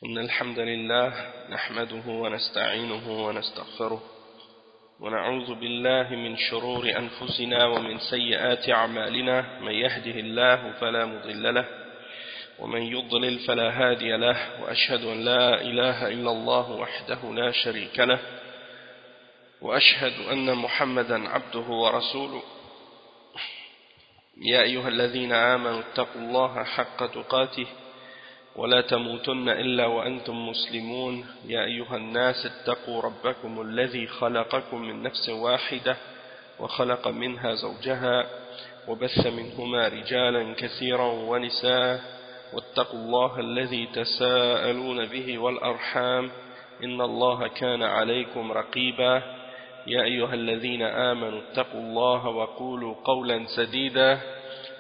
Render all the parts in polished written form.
إن الحمد لله نحمده ونستعينه ونستغفره ونعوذ بالله من شرور أنفسنا ومن سيئات أعمالنا. من يهده الله فلا مضل له ومن يضلل فلا هادي له، وأشهد أن لا إله إلا الله وحده لا شريك له، وأشهد أن محمدا عبده ورسوله. يا أيها الذين آمنوا اتقوا الله حق تقاته ولا تموتن إلا وأنتم مسلمون. يا أيها الناس اتقوا ربكم الذي خلقكم من نفس واحدة وخلق منها زوجها وبث منهما رجالا كثيرا ونساء، واتقوا الله الذي تساءلون به والأرحام إن الله كان عليكم رقيبا. يا أيها الذين آمنوا اتقوا الله وقولوا قولا سديدا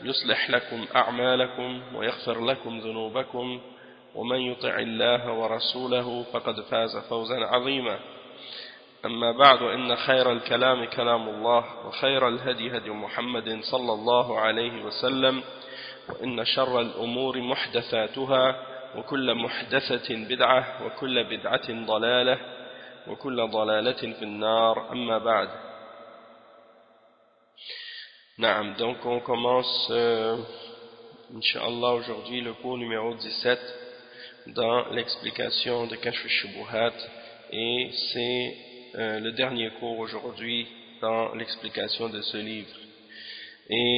يصلح لكم أعمالكم ويغفر لكم ذنوبكم، ومن يطع الله ورسوله فقد فاز فوزا عظيما. أما بعد، إن خير الكلام كلام الله، وخير الهدي هدي محمد صلى الله عليه وسلم، وإن شر الأمور محدثاتها، وكل محدثة بدعة، وكل بدعة ضلالة، وكل ضلالة في النار. أما بعد. Naam, donc on commence, Inch'Allah, aujourd'hui le cours numéro 17 dans l'explication de Kashf al-Shubuhat, et c'est le dernier cours aujourd'hui dans l'explication de ce livre. Et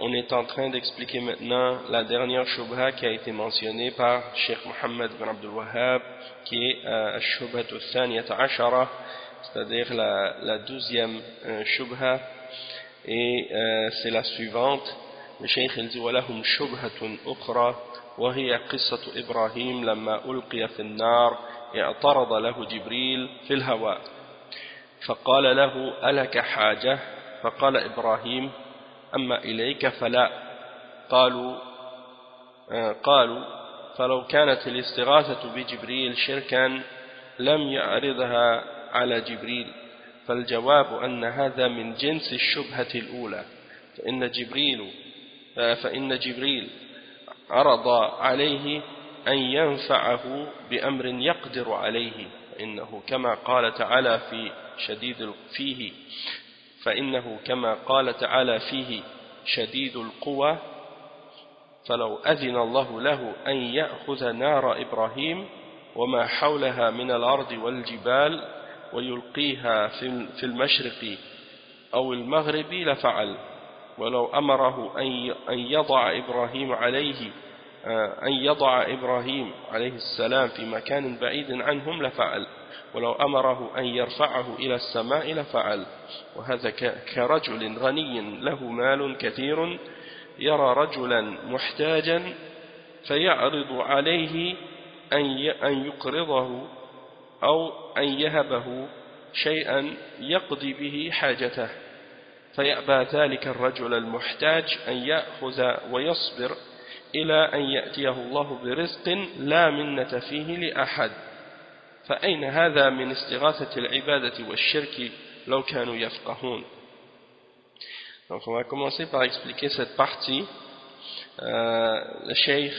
on est en train d'expliquer maintenant la dernière shubha qui a été mentionnée par Cheikh Mohammed bin Abdul Wahhab, qui est al-Shubhat al-Thaniyat Ashara, c'est-à-dire la 12e shubha. Et c'est la suivante. Le Cheikh il dit وَلَهُمْ شُبْهَةٌ أُخْرَى وهي قصة إبراهيم لما ألقي في النار اعترض له جبريل في الهواء فقال له ألك حاجة؟ فقال إبراهيم أما إليك فلا. قالوا فلو كانت الاستغاثة بجبريل شركا لم يعرضها على جبريل، فالجواب أن هذا من جنس الشبهة الأولى، فإن جبريل عرض عليه أن ينفعه بأمر يقدر عليه، فإنه كما قال تعالى فيه شديد القوى، فلو أذن الله له أن يأخذ نار إبراهيم وما حولها من الأرض والجبال ويلقيها في المشرق أو المغرب لفعل، ولو أمره أن يضع إبراهيم عليه السلام في مكان بعيد عنهم لفعل، ولو أمره أن يرفعه إلى السماء لفعل. وهذا كرجل غني له مال كثير يرى رجلا محتاجا فيعرض عليه أن يقرضه أو أن يهبه شيئا يقضي به حاجته، فيأبى ذلك الرجل المحتاج أن يأخذ ويصبر إلى أن يأتيه الله برزق لا منة فيه لأحد، فأين هذا من استغاثة العبادة والشرك لو كانوا يفقهون. Donc on va commencer par expliquer cette partie. Le Cheikh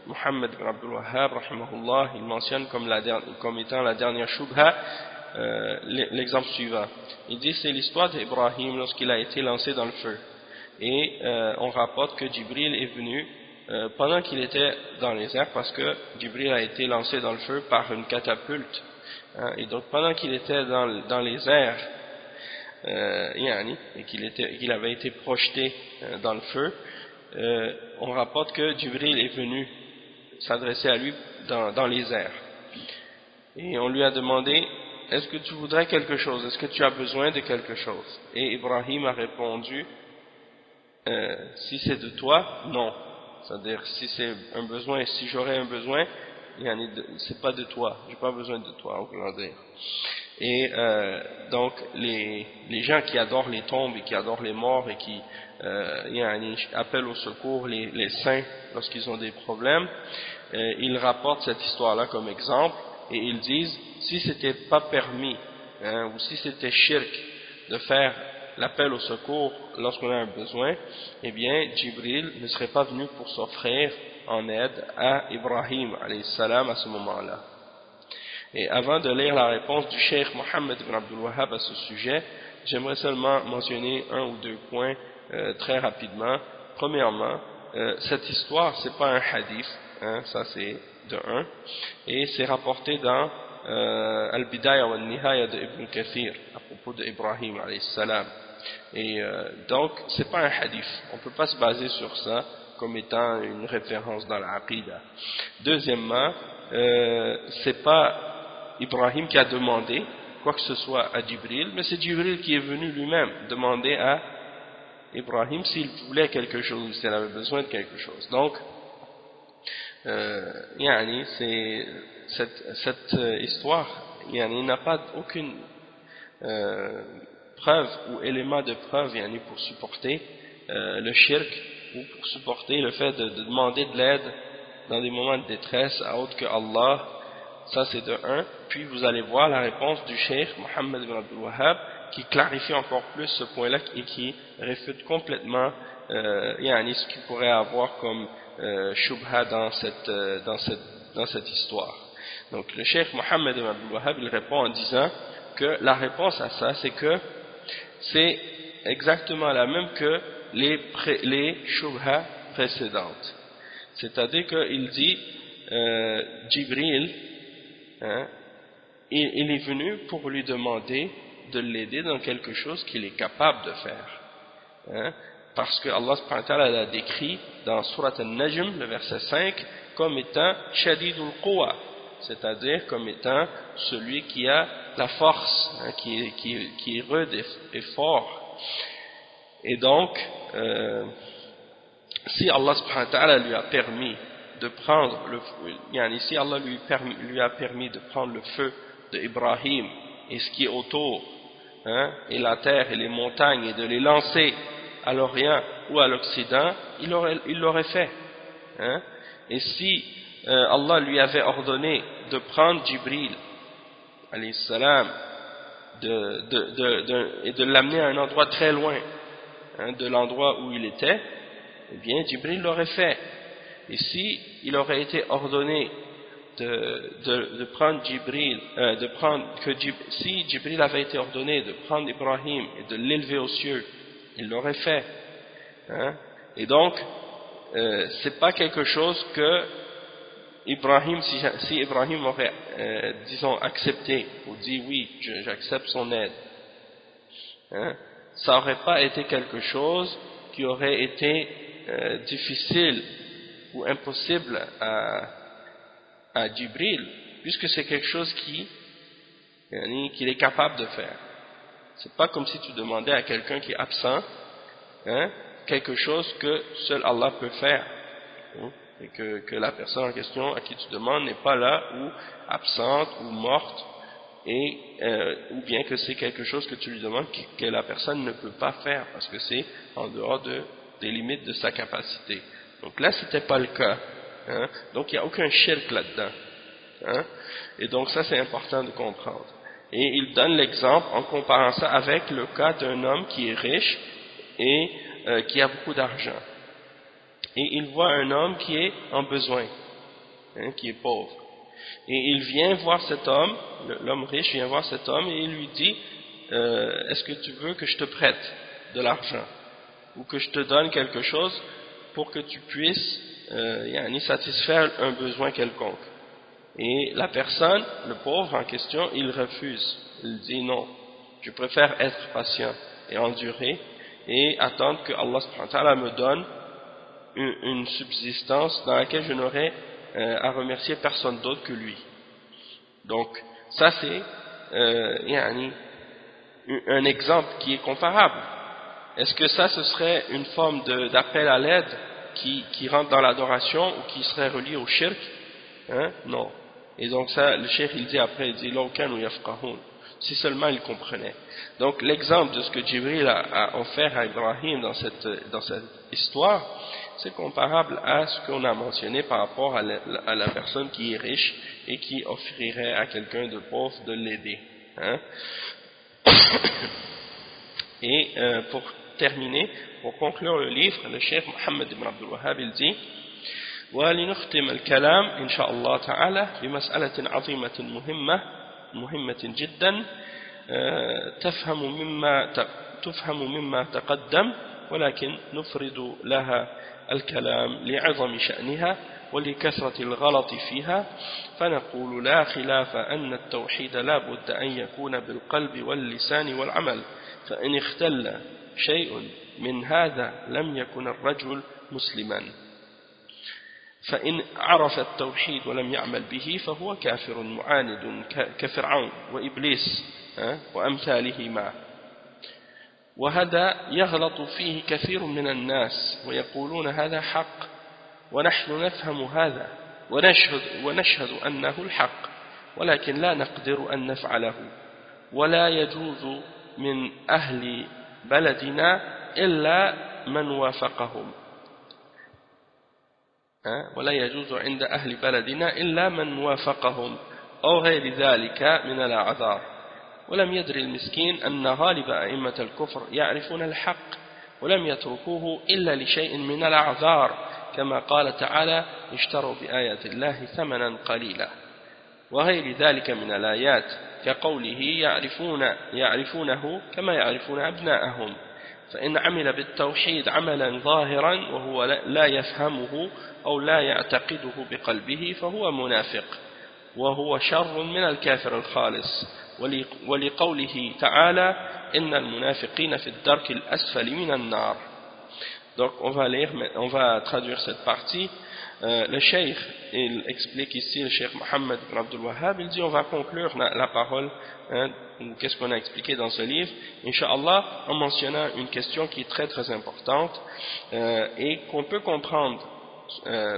Mohammed bin Abdul Wahhab rahimahullah, il mentionne comme étant la dernière shubha l'exemple suivant. Il dit c'est l'histoire d'Ibrahim lorsqu'il a été lancé dans le feu, et on rapporte que Jibril est venu pendant qu'il était dans les airs, parce que Jibril a été lancé dans le feu par une catapulte, et donc pendant qu'il était dans les airs et qu'il avait été projeté dans le feu, on rapporte que Jibril est venu s'adresser à lui dans les airs, et on lui a demandé est-ce que tu voudrais quelque chose, est-ce que tu as besoin de quelque chose? Et Ibrahim a répondu si c'est de toi, non. C'est-à-dire si c'est un besoin, si j'aurais un besoin, c'est pas de toi, j'ai pas besoin de toi, on peut dire. Et donc les gens qui adorent les tombes et qui adorent les morts et qui appellent au secours les saints lorsqu'ils ont des problèmes, ils rapportent cette histoire-là comme exemple, et ils disent si c'était pas permis ou si c'était shirk de faire l'appel au secours lorsqu'on a un besoin, eh bien Jibril ne serait pas venu pour s'offrir en aide à Ibrahim alayhi salam à ce moment-là. Et avant de lire la réponse du Cheikh Mohammed ibn Abdul Wahhab à ce sujet, j'aimerais seulement mentionner un ou deux points très rapidement. Premièrement, cette histoire, c'est pas un hadith, hein, ça c'est de un, et c'est rapporté dans Al-Bidaya wa Al-Nihaya de Ibn Kathir à propos d'Ibrahim alayhi salam. Et donc, c'est pas un hadith, on peut pas se baser sur ça comme étant une référence dans l'Aqidah. Deuxièmement, c'est pas Ibrahim qui a demandé quoi que ce soit à Jibril, mais c'est Jibril qui est venu lui-même demander à Ibrahim s'il voulait quelque chose, s'il avait besoin de quelque chose. Donc, c'est cette histoire, il n'a pas aucune preuve ou élément de preuve pour supporter le shirk ou pour supporter le fait de demander de l'aide dans des moments de détresse à autre que Allah. Ça c'est de un. Puis vous allez voir la réponse du Cheikh Mohammed ibn Abdul Wahhab qui clarifie encore plus ce point-là et qui réfute complètement ce qu'il pourrait avoir comme shubha dans cette histoire. Donc le Cheikh Mohammed ibn Abdul Wahhab il répond en disant que la réponse à ça c'est que c'est exactement la même que les shubha précédentes. C'est-à-dire qu'il dit Jibril, il est venu pour lui demander de l'aider dans quelque chose qu'il est capable de faire. Parce que Allah subhanahu wa ta'ala l'a décrit dans Surat Al-Najm, le verset 5, comme étant Shadidul Quwa, c'est-à-dire comme étant celui qui a la force, qui est rude et fort. Et donc, si Allah subhanahu wa ta'ala lui a permis de prendre si Allah lui a permis de prendre le feu d'Ibrahim et ce qui est autour, et la terre et les montagnes, et de les lancer à l'Orient ou à l'Occident, il l'aurait fait. Et si Allah lui avait ordonné de prendre Jibril alayhi salam et de l'amener à un endroit très loin de l'endroit où il était, eh bien Jibril l'aurait fait. Et si il aurait été ordonné de prendre Jibril, si Jibril avait été ordonné de prendre Ibrahim et de l'élever aux cieux, il l'aurait fait. Et donc, c'est pas quelque chose que Ibrahim, si Ibrahim aurait, disons, accepté ou dit oui, j'accepte son aide, ça n'aurait pas été quelque chose qui aurait été difficile ou impossible à Jibril, puisque c'est quelque chose qu'il est capable de faire. C'est pas comme si tu demandais à quelqu'un qui est absent quelque chose que seul Allah peut faire, et que la personne en question à qui tu demandes n'est pas là, ou absente ou morte, ou bien que c'est quelque chose que tu lui demandes que la personne ne peut pas faire parce que c'est en dehors des limites de sa capacité. Donc là c'était pas le cas, donc il n'y a aucun shirk là-dedans, et donc ça c'est important de comprendre. Et il donne l'exemple en comparant ça avec le cas d'un homme qui est riche et qui a beaucoup d'argent, et il voit un homme qui est en besoin, qui est pauvre, et il vient voir cet homme, l'homme riche vient voir cet homme et il lui dit est-ce que tu veux que je te prête de l'argent ou que je te donne quelque chose pour que tu puisses satisfaire un besoin quelconque. Et la personne, le pauvre en question, il refuse. Il dit non, je préfère être patient et endurer et attendre que Allah subhanahu wa ta'ala me donne une subsistance dans laquelle je n'aurai à remercier personne d'autre que lui. Donc ça c'est un exemple qui est comparable. Est-ce que ça ce serait une forme d'appel à l'aide qui rentre dans l'adoration ou qui serait relié au shirk? Non. Et donc ça, le cheikh il dit après, il dit law kanu yafqahun, si seulement il comprenait. Donc l'exemple de ce que Jibril a offert à Ibrahim dans cette histoire, c'est comparable à ce qu'on a mentionné par rapport à la personne qui est riche et qui offrirait à quelqu'un de pauvre de l'aider. Et pour terminer, pour conclure le livre, le cheikh Mohammed ibn Abdul Wahhab il dit ولنختم الكلام إن شاء الله تعالى بمسألة عظيمة مهمة جدا تفهم مما تقدم، ولكن نفرد لها الكلام لعظم شأنها ولكثرة الغلط فيها. فنقول لا خلاف أن التوحيد لا بد أن يكون بالقلب واللسان والعمل، فإن اختل شيء من هذا لم يكن الرجل مسلما، فإن عرف التوحيد ولم يعمل به فهو كافر معاند كفرعون وإبليس وأمثالهما. وهذا يغلط فيه كثير من الناس ويقولون هذا حق، ونحن نفهم هذا ونشهد أنه الحق، ولكن لا نقدر أن نفعله. ولا يجوز من أهل بلدنا إلا من وافقهم، ولا يجوز عند أهل بلدنا إلا من وافقهم أو غير ذلك من الأعذار. ولم يدري المسكين أن غالب أئمة الكفر يعرفون الحق ولم يتركوه إلا لشيء من الأعذار، كما قال تعالى اشتروا بآيات الله ثمنا قليلا، وغير ذلك من الآيات كقوله يعرفونه كما يعرفون أبناءهم. فإن عمل بالتوحيد عملا ظاهرا وهو لا يفهمه أو لا يعتقده بقلبه فهو منافق، وهو شر من الكافر الخالص. ولقوله تعالى إن المنافقين في الدرك الأسفل من النار. Donc on va traduire cette partie. Le cheikh, il explique ici, le cheikh Mohammed ibn Abdul Wahhab, il dit on va conclure la parole, qu'est-ce qu'on a expliqué dans ce livre, Inch'Allah, en mentionnant une question qui est très très importante et qu'on peut comprendre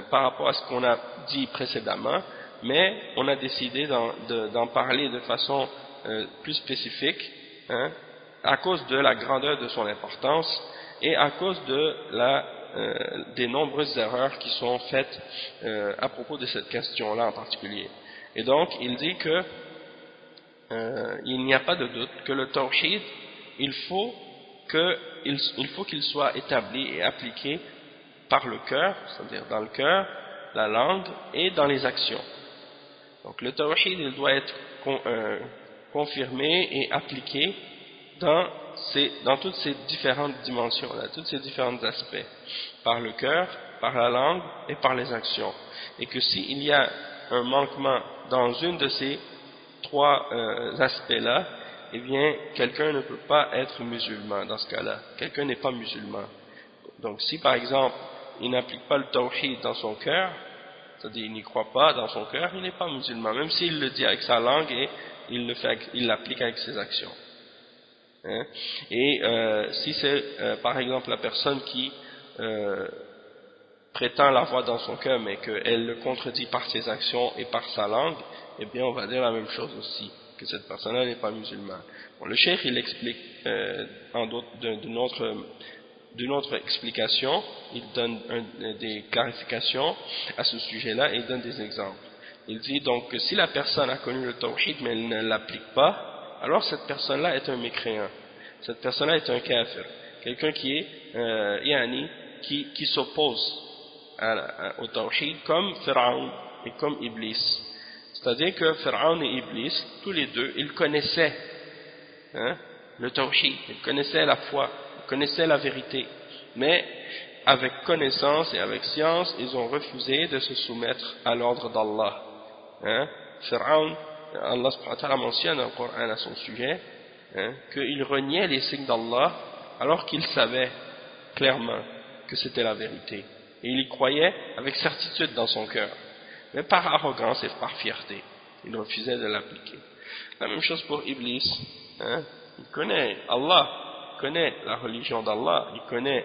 par rapport à ce qu'on a dit précédemment, mais on a décidé d'en parler de façon plus spécifique à cause de la grandeur de son importance et à cause de des nombreuses erreurs qui sont faites à propos de cette question-là en particulier. Et donc, il dit que il n'y a pas de doute que le tawhid, il faut qu'il soit établi et appliqué par le cœur, c'est-à-dire dans le cœur, la langue et dans les actions. Donc, le tawhid, il doit être confirmé et appliqué dans toutes ces différentes dimensions, tous ces différents aspects, par le cœur, par la langue et par les actions. Et que s'il y a un manquement dans une de ces trois aspects-là, eh bien, quelqu'un ne peut pas être musulman dans ce cas-là. Quelqu'un n'est pas musulman. Donc, si par exemple, il n'applique pas le tawhid dans son cœur, c'est-à-dire il n'y croit pas dans son cœur, il n'est pas musulman, même s'il le dit avec sa langue et il l'applique avec ses actions. Et si c'est par exemple la personne qui prétend l'avoir dans son cœur mais qu'elle le contredit par ses actions et par sa langue, eh bien on va dire la même chose aussi, que cette personne-là n'est pas musulmane. Bon, le cheikh il explique d'une autre explication, il donne des clarifications à ce sujet-là et il donne des exemples. Il dit donc que si la personne a connu le tawhid mais elle ne l'applique pas, alors cette personne-là est un mécréant, cette personne-là est un kafir, quelqu'un qui est qui s'oppose au tawhid comme Pharaon et comme Iblis. C'est-à-dire que Pharaon et Iblis, tous les deux, ils connaissaient le tawhid, ils connaissaient la foi, ils connaissaient la vérité, mais avec connaissance et avec science, ils ont refusé de se soumettre à l'ordre d'Allah. Pharaon, Allah subhanahu wa ta'ala mentionne dans le Coran à son sujet qu'il reniait les signes d'Allah alors qu'il savait clairement que c'était la vérité. Et il y croyait avec certitude dans son cœur. Mais par arrogance et par fierté, il refusait de l'appliquer. La même chose pour Iblis. Il connaît Allah, il connaît la religion d'Allah, il connaît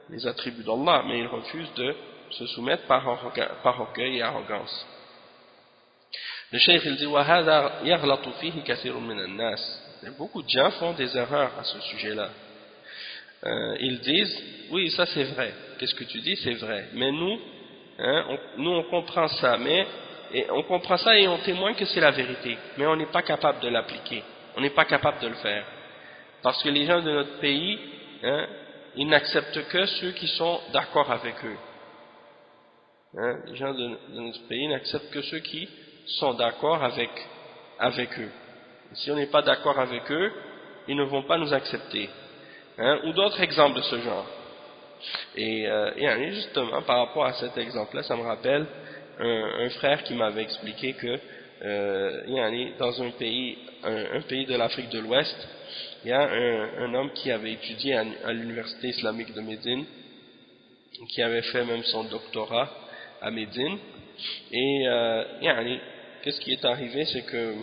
les attributs d'Allah, mais il refuse de se soumettre par orgueil et arrogance. Le cheikh il dit وَهَذَا يَغْلَطُ فِيهِ كَثِيرٌ مِنَ النَّاسِ. Beaucoup de gens font des erreurs à ce sujet-là. Ils disent oui, ça c'est vrai, qu'est-ce que tu dis c'est vrai, mais nous on comprend ça, et on témoigne que c'est la vérité, mais on n'est pas capable de l'appliquer, on n'est pas capable de le faire, parce que les gens de notre pays ils n'acceptent que ceux qui sont d'accord avec eux. Hein, les gens de notre pays n'acceptent que ceux qui sont d'accord avec eux. Si on n'est pas d'accord avec eux, ils ne vont pas nous accepter. Hein, ou d'autres exemples de ce genre. Et justement, par rapport à cet exemple-là, ça me rappelle un frère qui m'avait expliqué que dans un pays de l'Afrique de l'Ouest, il y a un homme qui avait étudié à l'université islamique de Médine, qui avait fait même son doctorat à Médine. Et qu'est-ce qui est arrivé, c'est que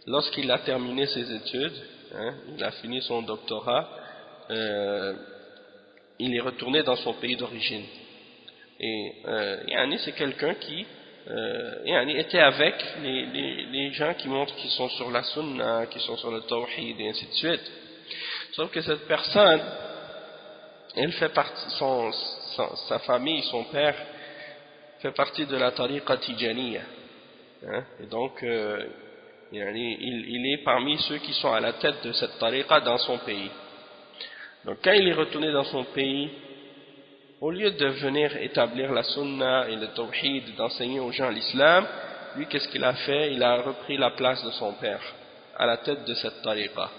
lorsqu'il a terminé ses études, hein, il a fini son doctorat, il est retourné dans son pays d'origine. Et c'est quelqu'un qui était avec les gens qui montrent qu'ils sont sur la sunna, qui sont sur le tawhid et ainsi de suite. Sauf que cette personne, elle fait partie, sa famille, son père fait partie de la tariqa tijaniya. Hein, et donc il est parmi ceux qui sont à la tête de cette tariqa dans son pays. Donc quand il est retourné dans son pays, au lieu de venir établir la sunna et le tawhid, d'enseigner aux gens l'islam, lui qu'est-ce qu'il a fait? Il a repris la place de son père à la tête de cette tariqa.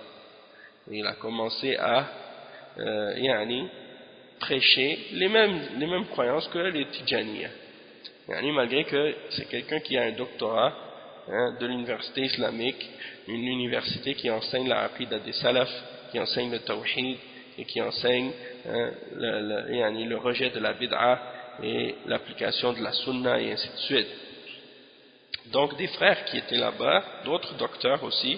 Et il a commencé à prêcher les mêmes croyances que les Tijaniyya. Malgré que c'est quelqu'un qui a un doctorat de l'université islamique, une université qui enseigne la aqida des salaf, qui enseigne le tawhid et qui enseigne le rejet de la bid'a et l'application de la sunna et ainsi de suite. Donc des frères qui étaient là-bas, d'autres docteurs aussi,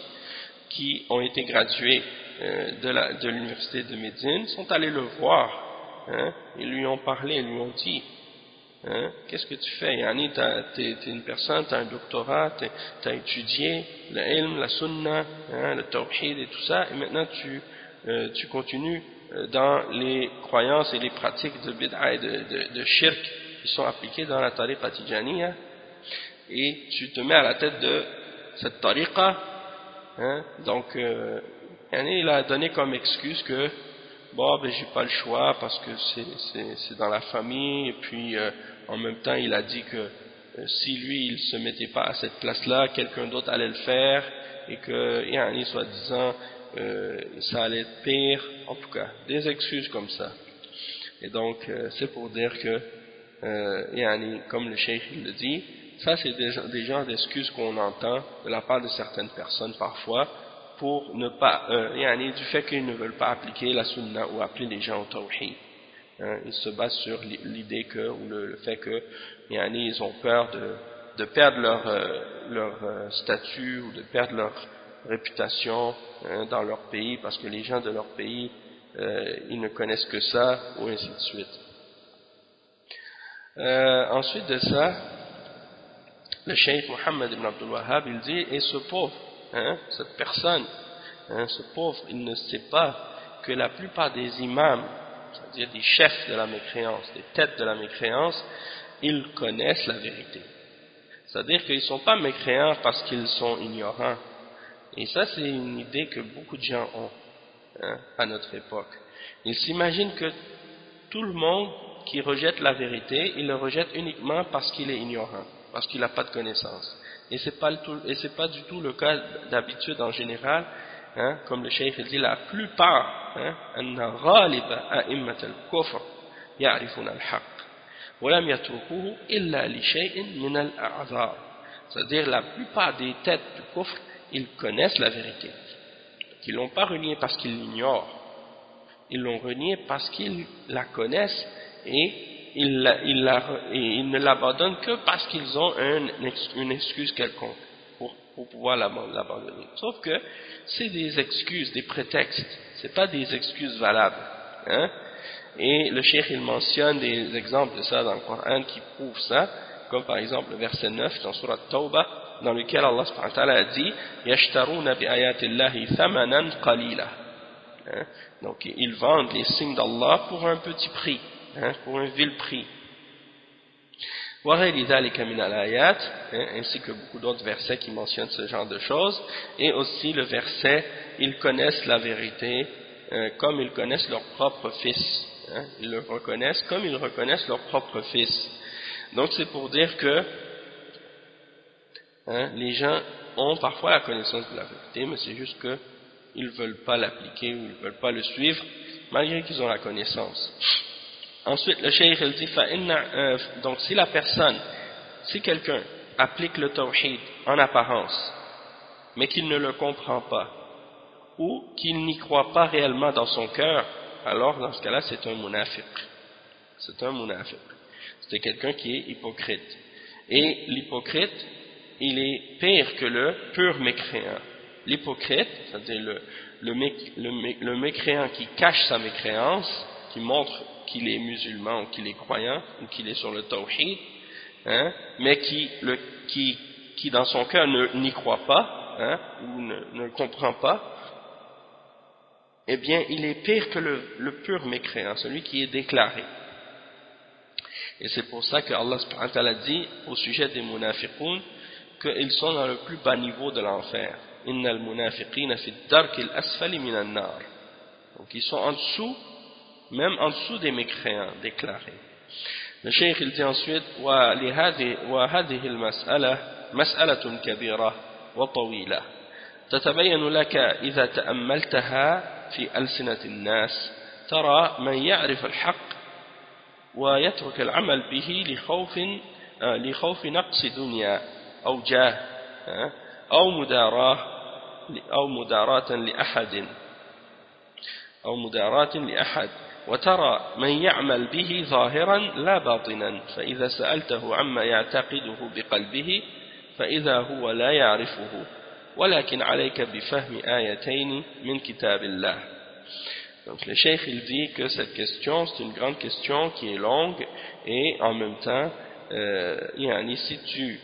qui ont été gradués de l'université de Médine, sont allés le voir. Ils lui ont parlé, ils lui ont dit qu'est-ce que tu fais? T'es une personne, t'as un doctorat, t'as étudié le ilm, la sunna, le tawhid et tout ça, et maintenant tu continues dans les croyances et les pratiques de bid'a et de shirk qui sont appliquées dans la tariqa tijaniyya, et tu te mets à la tête de cette tariqa. Donc il a donné comme excuse que j'ai pas le choix parce que c'est dans la famille, et puis en même temps il a dit que si lui il se mettait pas à cette place là, quelqu'un d'autre allait le faire, et que soi-disant ça allait être pire, en tout cas des excuses comme ça. Et donc c'est pour dire que comme le cheikh il le dit, ça c'est des genres d'excuses qu'on entend de la part de certaines personnes parfois, pour ne pas, du fait qu'ils ne veulent pas appliquer la sunna ou appeler les gens au tawhid. Ils se basent sur l'idée ou le fait que ils ont peur de perdre leur statut ou de perdre leur réputation dans leur pays, parce que les gens de leur pays ils ne connaissent que ça, ou ainsi de suite. Ensuite de ça, le cheikh Mohammed ibn Abdul Wahhab il dit, et ce pauvre, cette personne, ce pauvre, il ne sait pas que la plupart des imams, c'est-à-dire des chefs de la mécréance, des têtes de la mécréance, ils connaissent la vérité. C'est-à-dire qu'ils ne sont pas mécréants parce qu'ils sont ignorants. Et ça, c'est une idée que beaucoup de gens ont à notre époque. Ils s'imaginent que tout le monde qui rejette la vérité, il le rejette uniquement parce qu'il est ignorant, parce qu'il n'a pas de connaissance. Et c'est pas du tout le cas d'habitude en général, comme le cheikh dit, la plupart, anna ghaliba a'immat al-kufr ya'rifuna al-haqq wa lam yatrukuhu illa li shay'in min al-a'zar. C'est-à-dire la plupart des têtes du kufr, ils connaissent la vérité. Ils l'ont pas renié parce qu'ils l'ignorent, ils l'ont renié parce qu'ils la connaissent, et ils ne l'abandonnent que parce qu'ils ont une excuse quelconque pour pouvoir l'abandonner. Sauf que c'est des excuses, des prétextes, c'est pas des excuses valables. Et le cheikh il mentionne des exemples de ça dans le Coran qui prouvent ça, comme par exemple le verset 9 dans Surat Tawbah, dans lequel Allah subhanahu wa ta'ala a dit yashtaruna bi ayatillahi thamanan qalila. Donc ils vendent les signes d'Allah pour un petit prix, pour un vil prix. Ainsi que beaucoup d'autres versets qui mentionnent ce genre de choses. Et aussi le verset, ils connaissent la vérité comme ils connaissent leur propre fils. Ils le reconnaissent comme ils reconnaissent leur propre fils. Donc c'est pour dire que les gens ont parfois la connaissance de la vérité, mais c'est juste qu'ils ne veulent pas l'appliquer ou ils ne veulent pas le suivre, malgré qu'ils ont la connaissance. Ensuite, le cheikh il dit, donc si quelqu'un applique le tawhid en apparence, mais qu'il ne le comprend pas, ou qu'il n'y croit pas réellement dans son cœur, alors dans ce cas-là, c'est un munafiq. C'est un munafiq. C'est quelqu'un qui est hypocrite. Et l'hypocrite, il est pire que le pur mécréant. L'hypocrite, c'est-à-dire le mécréant qui cache sa mécréance, qui montre qu'il est musulman ou qu'il est croyant ou qu'il est sur le tawhid, mais qui dans son cœur n'y croit pas, ou ne comprend pas, eh bien il est pire que le pur mécréant, celui qui est déclaré. Et c'est pour ça que Allah subhanahu wa ta'ala dit au sujet des munafiqoun qu'ils sont dans le plus bas niveau de l'enfer. Innal munafiqina fi ad-darki al-asfali min an-nar. Donc ils sont en dessous, même en dessous des mécréants déclarés. Le cheikh il dit ensuite وهذه المسألة مسألة كبيرة وطويلة تتبين لك إذا تأملتها في ألسنة الناس ترى من يعرف الحق ويترك العمل به لخوف نقص دنيا أو جاه أو مداراة لأحد وترى من يعمل به ظاهرا لا باطنا فإذا سألته عما يعتقده بقلبه فإذا هو لا يعرفه ولكن عليك بفهم آيتين من كتاب الله. Donc le cheikh il dit que cette question c'est une grande question qui est longue et en même temps si tu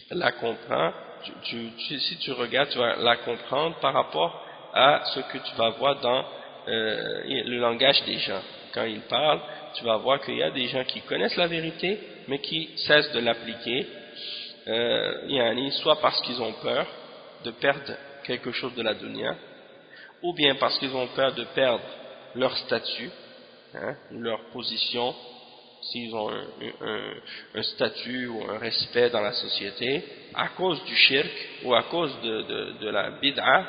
la comprends, si tu regardes tu vas la comprendre par rapport à ce que tu vas voir dans le langage des gens. Quand ils parlent, tu vas voir qu'il y a des gens qui connaissent la vérité mais qui cessent de l'appliquer, soit parce qu'ils ont peur de perdre quelque chose de la dunya, ou bien parce qu'ils ont peur de perdre leur statut, leur position, s'ils ont un statut ou un respect dans la société, à cause du shirk ou à cause de la bid'a,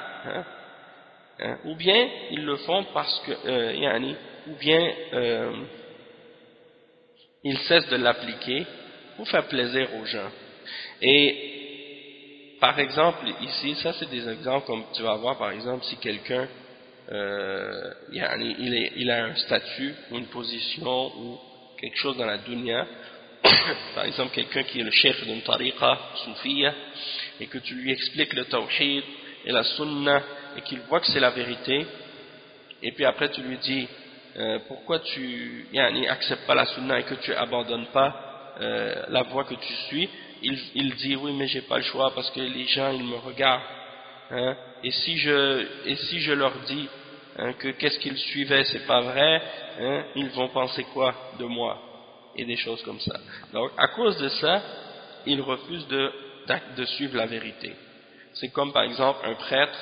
ou bien ils le font parce que, ou bien ils cessent de l'appliquer pour faire plaisir aux gens. Et par exemple, ici, ça c'est des exemples comme tu vas voir par exemple si quelqu'un il a un statut ou une position ou quelque chose dans la dunya, par exemple quelqu'un qui est le chef d'une tariqa soufiyya et que tu lui expliques le tawhid et la sunna et qu'il voit que c'est la vérité et puis après tu lui dis pourquoi tu acceptes pas la sunna et que tu abandonnes pas la voie que tu suis, il dit oui mais j'ai pas le choix parce que les gens ils me regardent, et si je leur dis que qu'est-ce qu'ils suivaient c'est pas vrai, ils vont penser quoi de moi et des choses comme ça. Donc à cause de ça ils refusent de suivre la vérité. C'est comme par exemple un prêtre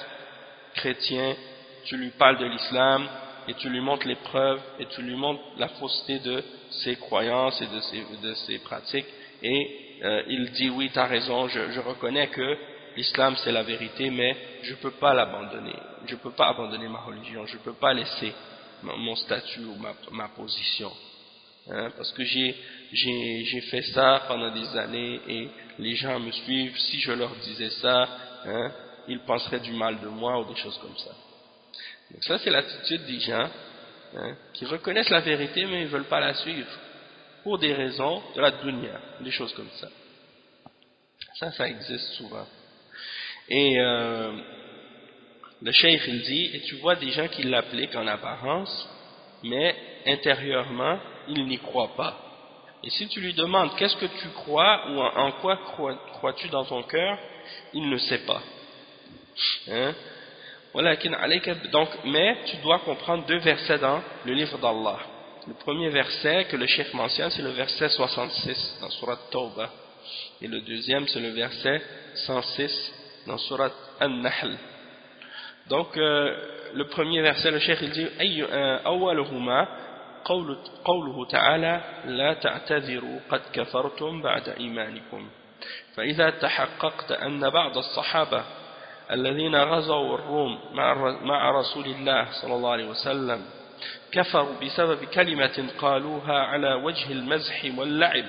chrétien, tu lui parles de l'islam et tu lui montres les preuves et tu lui montres la fausseté de ses croyances et de ses pratiques et il dit oui t'as raison, je reconnais que l'islam c'est la vérité mais je ne peux pas l'abandonner, je ne peux pas abandonner ma religion, je ne peux pas laisser mon statut ou ma position, parce que j'ai fait ça pendant des années et les gens me suivent, si je leur disais ça, ils penseraient du mal de moi ou des choses comme ça. Donc ça c'est l'attitude des gens qui reconnaissent la vérité mais ils ne veulent pas la suivre pour des raisons de la dunya, des choses comme ça. Ça existe souvent. Et le cheikh il dit, et tu vois des gens qui l'appliquent en apparence, mais intérieurement, ils n'y croient pas. Et si tu lui demandes qu'est-ce que tu crois ou en quoi crois-tu dans ton cœur, il ne sait pas. Donc, mais tu dois comprendre deux versets dans le livre d'Allah. Le premier verset que le cheikh mentionne, c'est le verset 66 dans Surat Tawbah. Et le deuxième, c'est le verset 106 dans Surat An-Nahl. Donc, le premier verset, le cheikh il dit « Awwaluhuma قوله تعالى لا تعتذروا قد كفرتم بعد إيمانكم. فإذا تحققت أن بعض الصحابة الذين غزوا الروم مع رسول الله صلى الله عليه وسلم كفروا بسبب كلمة قالوها على وجه المزح واللعب،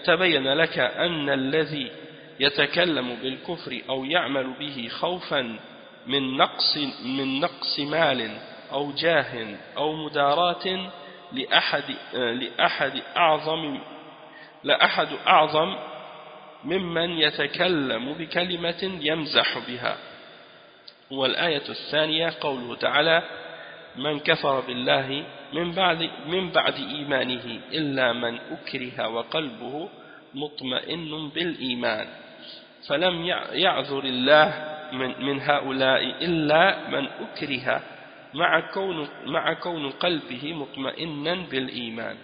تبين لك أن الذي يتكلم بالكفر أو يعمل به خوفا من نقص مال أو جاه أو مداراة لأحد أعظم ممن يتكلم بكلمة يمزح بها. والآية الثانية قوله تعالى من كفر بالله من بعد إيمانه إلا من أكره وقلبه مطمئن بالإيمان. فلم يعذر الله من هؤلاء إلا من أكره مع كون قلبه مطمئنا بالإيمان.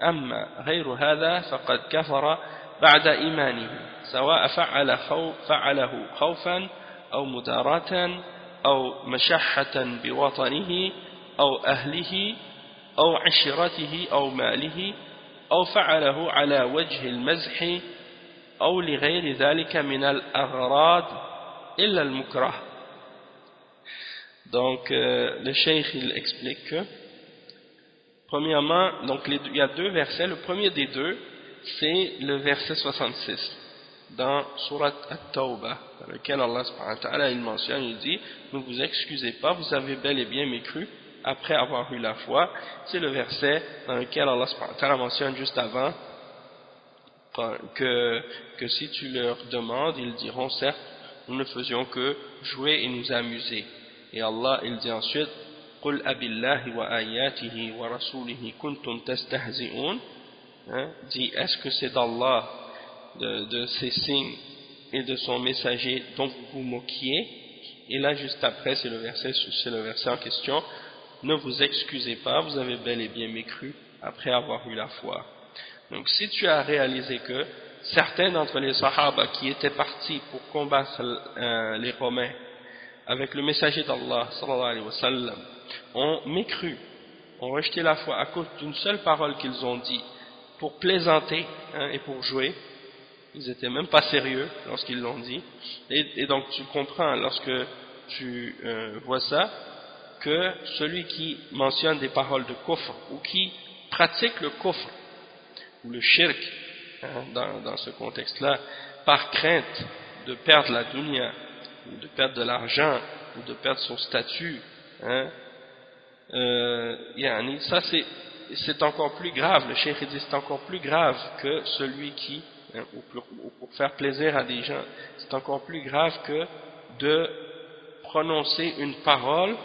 أما غير هذا فقد كفر بعد إيمانه سواء فعله خوفا أو مداراة أو مشحة بوطنه أو أهله أو عشيرته أو ماله أو فعله على وجه المزح أو لغير ذلك من الأغراض إلا المكره. Donc le cheikh il explique que premièrement, donc il y a deux versets. Le premier des deux c'est le verset 66 dans Surat At-Tawbah, dans lequel Allah subhanahu wa ta'ala il mentionne, il dit ne vous excusez pas, vous avez bel et bien mécru après avoir eu la foi. C'est le verset dans lequel Allah subhanahu wa ta'ala mentionne juste avant que si tu leur demandes, ils diront certes nous ne faisions que jouer et nous amuser. Et Allah il dit ensuite قُلْ أَبِاللَّهِ وَآيَاتِهِ وَرَسُولِهِ كُنْتُمْ تَسْتَهْزِئُونَ, dit est-ce que c'est d'Allah, de ses signes et de son messager dont vous vous moquiez? Et là juste après c'est le verset en question, ne vous excusez pas, vous avez bel et bien mécru après avoir eu la foi. Donc si tu as réalisé que certains d'entre les Sahaba qui étaient partis pour combattre les Romains avec le messager d'Allah sallallahu alayhi wa sallam ont mécru, ont rejeté la foi à cause d'une seule parole qu'ils ont dit pour plaisanter et pour jouer, ils n'étaient même pas sérieux lorsqu'ils l'ont dit, et donc tu comprends lorsque tu vois ça que celui qui mentionne des paroles de kufr ou qui pratique le kufr ou le shirk dans ce contexte-là par crainte de perdre la dunya ou de perdre de l'argent ou de perdre son statut, ça c'est encore plus grave. Le cheikh dit c'est encore plus grave que celui qui ou pour faire plaisir à des gens, c'est encore plus grave que de prononcer une parole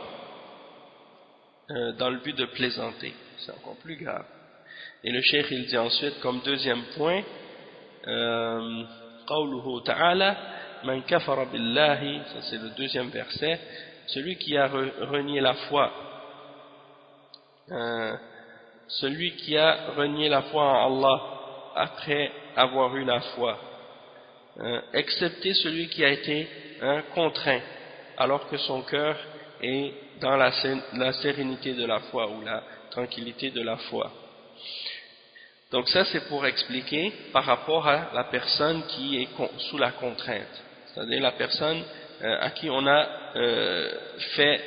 dans le but de plaisanter. C'est encore plus grave. Et le cheikh il dit ensuite comme deuxième point قوله تعالى من كفر بالله, ça c'est le deuxième verset, celui qui a renié la foi, celui qui a renié la foi en Allah après avoir eu la foi, excepté celui qui a été contraint alors que son cœur est dans la sérénité de la foi ou la tranquillité de la foi. Donc ça c'est pour expliquer par rapport à la personne qui est sous la contrainte, c'est-à-dire la personne à qui on a fait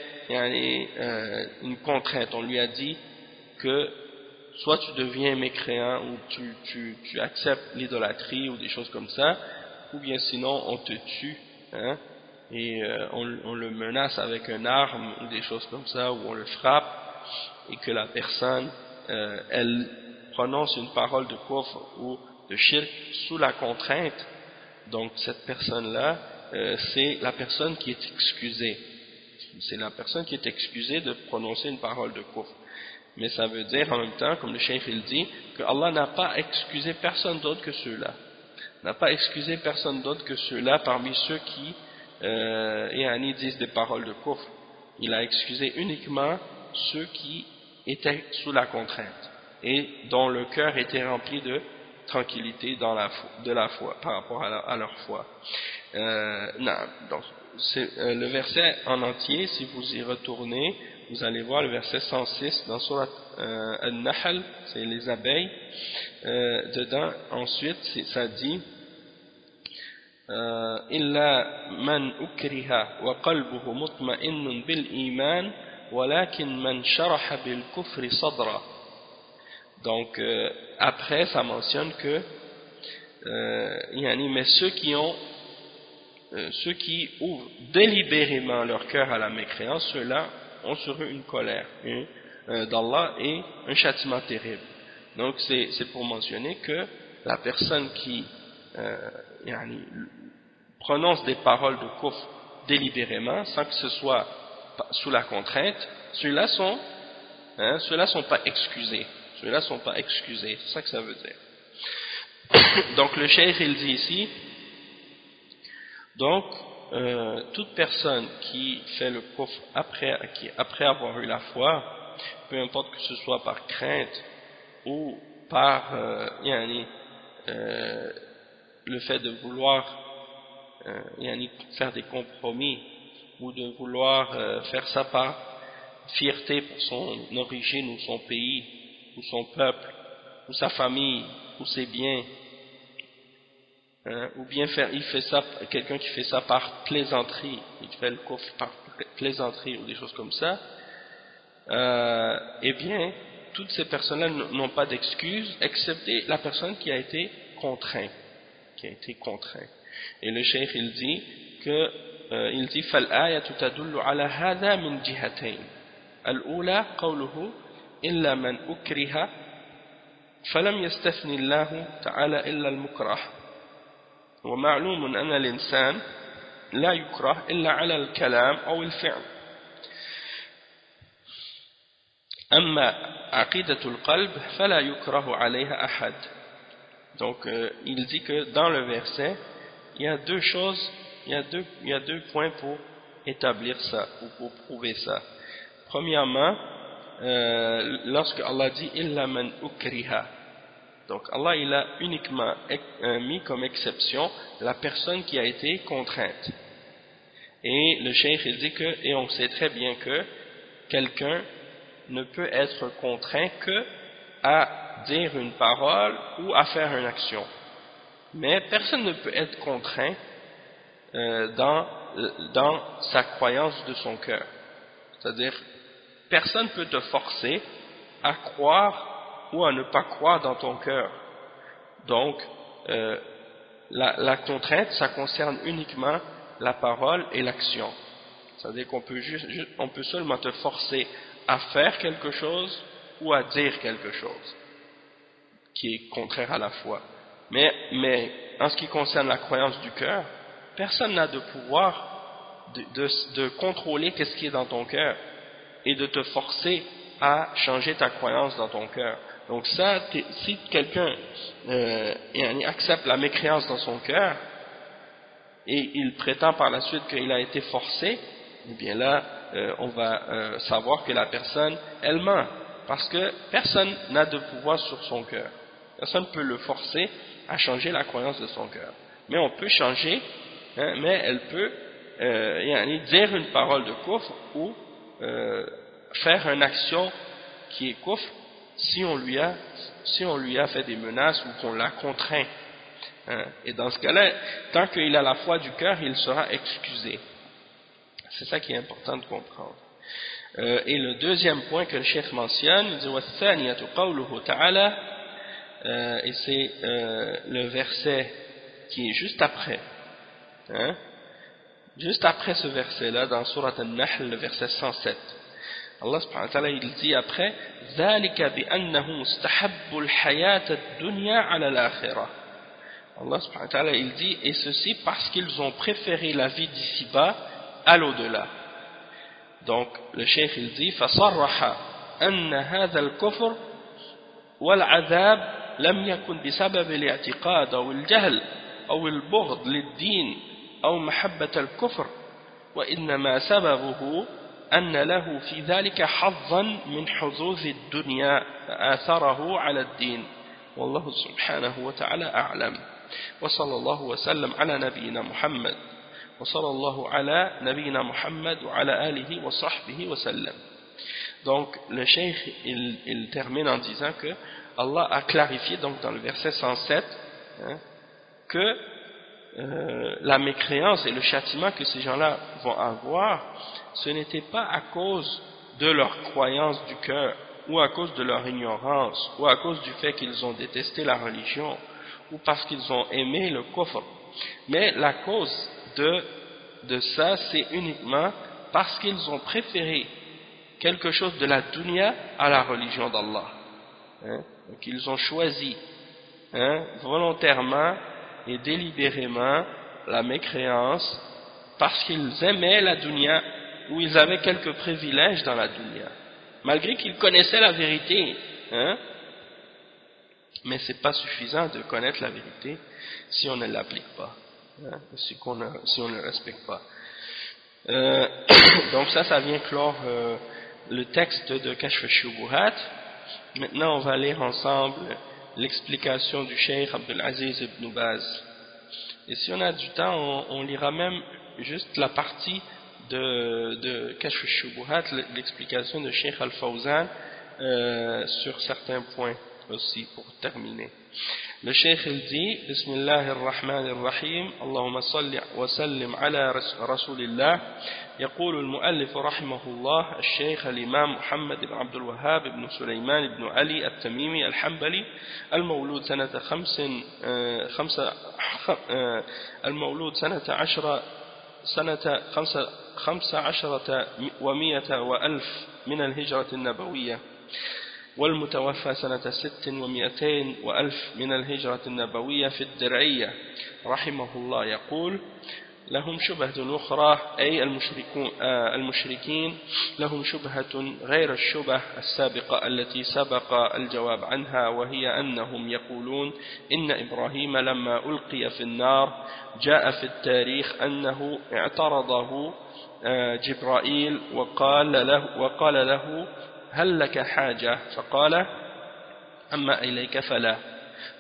une contrainte, on lui a dit que soit tu deviens mécréant ou tu acceptes l'idolâtrie ou des choses comme ça, ou bien sinon on te tue et on le menace avec une arme ou des choses comme ça, ou on le frappe et que la personne elle prononce une parole de kufr ou de shirk sous la contrainte. Donc cette personne-là, c'est la personne qui est excusée. C'est la personne qui est excusée de prononcer une parole de kufr. Mais ça veut dire en même temps, comme le cheikh il dit, que Allah n'a pas excusé personne d'autre que ceux-là. N'a pas excusé personne d'autre que ceux-là parmi ceux qui disent des paroles de kufr. Il a excusé uniquement ceux qui étaient sous la contrainte et dont le cœur était rempli de tranquillité de la foi par rapport à leur foi. Donc le verset en entier, si vous y retournez, vous allez voir le verset 106 dans Surat Al-Nahl, c'est les abeilles. Dedans, ensuite, ça dit إِلَّا مَنْ أُكْرِهَ وَقَلْبُهُ مُطْمَئِنٌ بِالْإِيمَانِ وَلَكِنْ مَنْ شَرَحَ بِالْكُفْرِ صَدْرًا. Donc, après, ça mentionne que mais ceux qui ouvrent délibérément leur cœur à la mécréance, ceux-là ont sur eux une colère d'Allah et un châtiment terrible. Donc c'est pour mentionner que la personne qui prononce des paroles de kufr délibérément sans que ce soit sous la contrainte, ceux-là sont pas excusés. Ceux-là sont pas excusés, c'est ça que ça veut dire. Donc le cheikh il dit ici, donc toute personne qui fait le kufr après avoir eu la foi, peu importe que ce soit par crainte ou par le fait de vouloir faire des compromis ou de vouloir faire ça par fierté pour son origine ou son pays ou son peuple ou sa famille ou ses biens, ou bien quelqu'un qui fait ça par plaisanterie, il fait le kufr par plaisanterie ou des choses comme ça, eh bien toutes ces personnes-là n'ont pas d'excuse excepté la personne qui a été contrainte. Et le cheikh il dit que فالآية تدل على هذا من جهتين. الأولى قوله إلا من أكره فلم يستثني الله تعالى إلا المكره ومعلوم أن الإنسان لا يكره إلا على الكلام أو الفعل. أما عقيدة القلب فلا يكره عليها أحد. Donc il dit que dans le verset il y a deux choses, il y a deux points pour établir ça ou pour prouver ça. Premièrement, lorsque Allah dit illa man ukriha, donc Allah il a uniquement mis comme exception la personne qui a été contrainte. Et le cheikh il dit que, et on sait très bien que quelqu'un ne peut être contraint que à dire une parole ou à faire une action. Mais personne ne peut être contraint dans sa croyance de son cœur. C'est-à-dire, personne ne peut te forcer à croire ou à ne pas croire dans ton cœur. Donc, la contrainte, ça concerne uniquement la parole et l'action. C'est-à-dire qu'on peut on peut seulement te forcer à faire quelque chose ou à dire quelque chose qui est contraire à la foi. Mais en ce qui concerne la croyance du cœur, personne n'a de pouvoir de contrôler qu'est-ce qui est dans ton cœur et de te forcer à changer ta croyance dans ton cœur. Donc ça, si quelqu'un accepte la mécréance dans son cœur et il prétend par la suite qu'il a été forcé, eh bien là, on va savoir que la personne, elle ment, parce que personne n'a de pouvoir sur son cœur. Personne ne peut le forcer à changer la croyance de son cœur. Mais on peut changer, mais elle peut dire une parole de kufr ou faire une action qui est kufr si on lui a fait des menaces ou qu'on l'a contraint. Et dans ce cas-là, tant qu'il a la foi du cœur, il sera excusé. C'est ça qui est important de comprendre. Et le deuxième point que le cheikh mentionne, il dit وَالثَّانِيَةُ قَوْلُهُ تَعَالَى, et c'est le verset qui est juste après, juste après ce verset-là dans Surat Al-Nahl, le verset 107. Allah subhanahu wa ta'ala il dit après ذَلِكَ بِأَنَّهُ مُسْتَحَبُّ الْحَيَاةَ الدُّنْيَا عَلَى الْآخِرَةِ. Allah subhanahu wa ta'ala il dit, et ceci parce qu'ils ont préféré la vie d'ici-bas à l'au-delà. Donc le cheikh il dit فَصَرَّحَ أَنَّ هَذَا الْكُفْرِ وَالْعَذَابِ لم يكن بسبب الاعتقاد أو الجهل أو البغض للدين أو محبة الكفر، وإنما سببه أن له في ذلك حظا من حظوظ الدنيا فآثره على الدين، والله سبحانه وتعالى أعلم. وصلى الله وسلم على نبينا محمد وصلى الله على نبينا محمد وعلى آله وصحبه وسلم. Donc le cheikh il termine en disant que Allah a clarifié donc dans le verset 107 que la mécréance et le châtiment que ces gens-là vont avoir, ce n'était pas à cause de leur croyance du cœur, ou à cause de leur ignorance, ou à cause du fait qu'ils ont détesté la religion, ou parce qu'ils ont aimé le kufr. Mais la cause de ça, c'est uniquement parce qu'ils ont préféré quelque chose de la dunya à la religion d'Allah. Donc ils ont choisi volontairement et délibérément la mécréance parce qu'ils aimaient la dunya, ou ils avaient quelques privilèges dans la dunya, malgré qu'ils connaissaient la vérité. Mais ce n'est pas suffisant de connaître la vérité si on ne l'applique pas, si on ne le respecte pas. Donc ça vient clore le texte de Kashf al-Shubuhat. Maintenant on va lire ensemble l'explication du Cheikh Abdul Aziz ibn Baz. Et si on a du temps, on lira même juste la partie de Kashf al-Shubuhat, l'explication de Cheikh Al-Fawzan sur certains points aussi pour terminer. Le Cheikh il dit Bismillahir Rahmanir Rahim, Allahumma salli wa sallim ala Rasulillah. يقول المؤلف رحمه الله الشيخ الإمام محمد بن عبد الوهاب بن سليمان بن علي التميمي الحنبلي المولود سنة 15 ومئة وألف من الهجرة النبوية، والمتوفى سنة 600 وألف من الهجرة النبوية في الدرعية رحمه الله. يقول لهم شبهة أخرى، أي المشركين لهم شبهة غير الشبهة السابقة التي سبق الجواب عنها، وهي أنهم يقولون إن إبراهيم لما ألقي في النار جاء في التاريخ أنه اعترضه جبرائيل وقال له هل لك حاجة؟ فقال أما إليك فلا،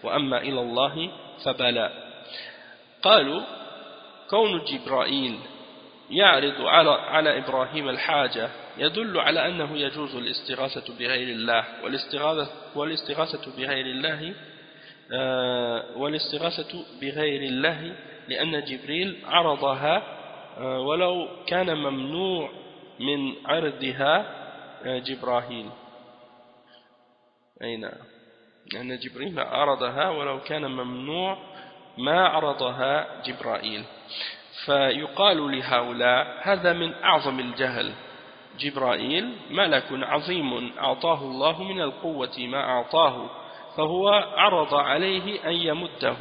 وأما إلى الله فبلا. قالوا كون جبرائيل يعرض على إبراهيم الحاجة يدل على أنه يجوز الاستغاثة بغير الله، والاستغاثة بغير الله لأن جبريل عرضها ولو كان ممنوع من عرضها جبرائيل. أي نعم، لأن جبريل عرضها ولو كان ممنوع ما عرضها جبرائيل. فيقال لهؤلاء هذا من أعظم الجهل، جبرائيل ملك عظيم أعطاه الله من القوة ما أعطاه، فهو عرض عليه أن يمده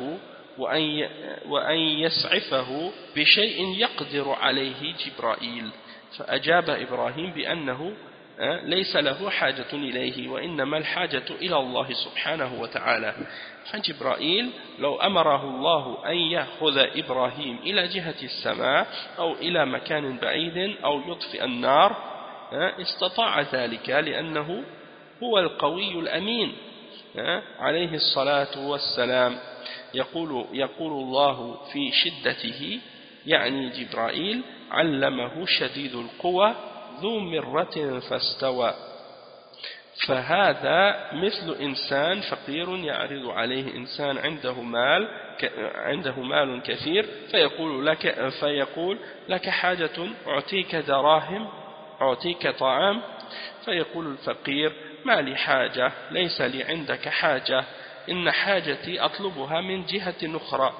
وأن يسعفه بشيء يقدر عليه جبرائيل، فأجاب إبراهيم بأنه ليس له حاجة إليه، وإنما الحاجة إلى الله سبحانه وتعالى. فجبرائيل لو أمره الله أن يأخذ إبراهيم إلى جهة السماء أو إلى مكان بعيد أو يطفئ النار استطاع ذلك، لأنه هو القوي الأمين عليه الصلاة والسلام. يقول الله في شدته، يعني جبرائيل علمه شديد القوى ذو مرة فاستوى. فهذا مثل إنسان فقير يعرض عليه إنسان عنده مال كثير فيقول لك حاجة أعطيك دراهم، أعطيك طعام، فيقول الفقير ما لي حاجة، ليس لي عندك حاجة، إن حاجتي أطلبها من جهة أخرى.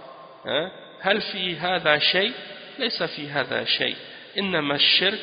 هل في هذا شيء؟ ليس في هذا شيء، إنما الشرك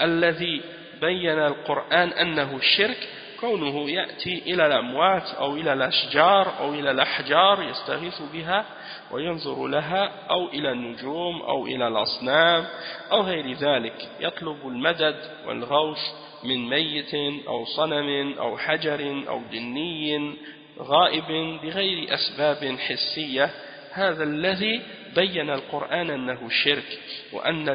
الذي بين القرآن أنه الشرك كونه يأتي إلى الأموات أو إلى الأشجار أو إلى الأحجار يستغيث بها وينظر لها، أو إلى النجوم أو إلى الأصنام أو غير ذلك، يطلب المدد والغوث من ميت أو صنم أو حجر أو جني غائب بغير أسباب حسية. هذا الذي بين القرآن أنه شرك، وأن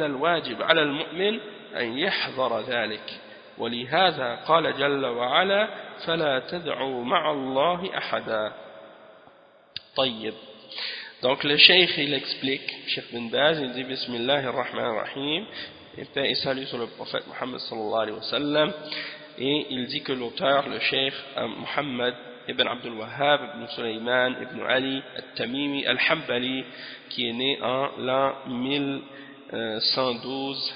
الواجب على المؤمن أن يحذر ذلك. ولهذا قال جل وعلا فلا تدعوا مع الله أحدا. طيب. Donc le cheikh il explique, Cheikh bin Baz, il dit Bismillahir Rahmanir Rahim, et paix et salut sur le prophète Muhammad sallallahu alayhi wa sallam, et il dit que l'auteur, le cheikh Muhammad ibn Abdul Wahhab, ibn Sulaiman, ibn Ali, al-Tamimi, al-Hanbali, qui est né en l'an 1112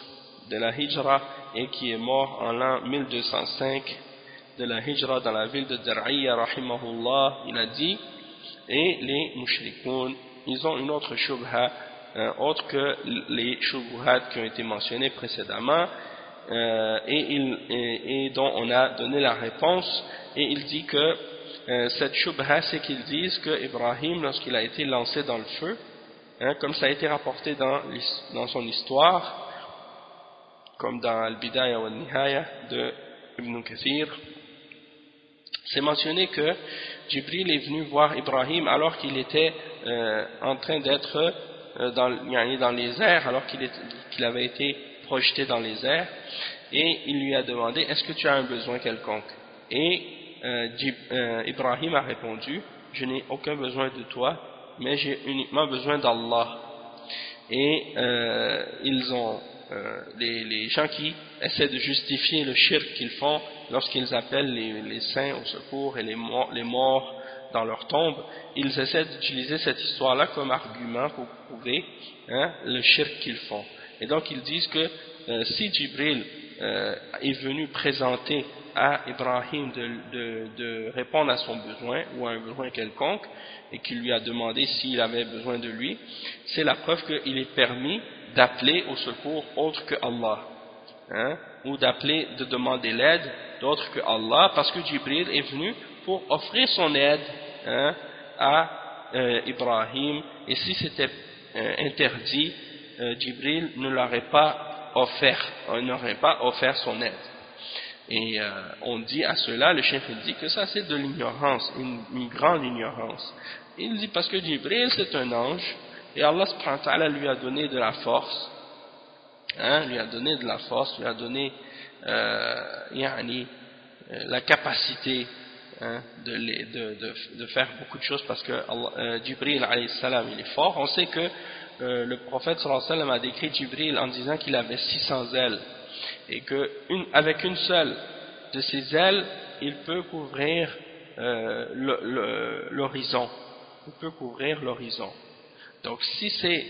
de la Hijra et qui est mort en l'an 1205 de la Hijra dans la ville de Dar'iyya, rahimahullah, il a dit, et les mushrikoun, ils ont une autre shubha, autre que les shubuhat qui ont été mentionnés précédemment, et dont on a donné la réponse, et il dit que cette shubha, c'est qu'ils disent que Ibrahim, lorsqu'il a été lancé dans le feu, comme ça a été rapporté dans son histoire, comme dans Al-Bidaya wa Al-Nihaya de Ibn Kathir, c'est mentionné que Jibril est venu voir Ibrahim alors qu'il était en train d'être dans les airs, alors qu'il avait été projeté dans les airs, et il lui a demandé est-ce que tu as un besoin quelconque, et Ibrahim a répondu je n'ai aucun besoin de toi mais j'ai uniquement besoin d'Allah. Et les gens qui essaient de justifier le shirk qu'ils font lorsqu'ils appellent les saints au secours et les morts dans leur tombe, ils essaient d'utiliser cette histoire-là comme argument pour prouver le shirk qu'ils font. Et donc ils disent que si Jibril est venu présenter à Ibrahim de répondre à son besoin ou à un besoin quelconque et qu'il lui a demandé s'il avait besoin de lui, c'est la preuve qu'il est permis d'appeler au secours autre que Allah, ou de demander l'aide d'autre que Allah, parce que Jibril est venu pour offrir son aide à Ibrahim, et si c'était interdit, Jibril ne l'aurait pas offert son aide. Et on dit à cela, le cheikh dit que ça c'est de l'ignorance, une grande ignorance. Il dit parce que Jibril c'est un ange, et Allah subhanahu wa ta'ala lui a donné de la force, lui a donné la capacité de faire beaucoup de choses, parce que Jibril alayhi salam il est fort. On sait que le prophète sallallahu alayhi wa sallam a décrit Jibril en disant qu'il avait 600 ailes, et que avec une seule de ces ailes il peut couvrir l'horizon. Donc si c'est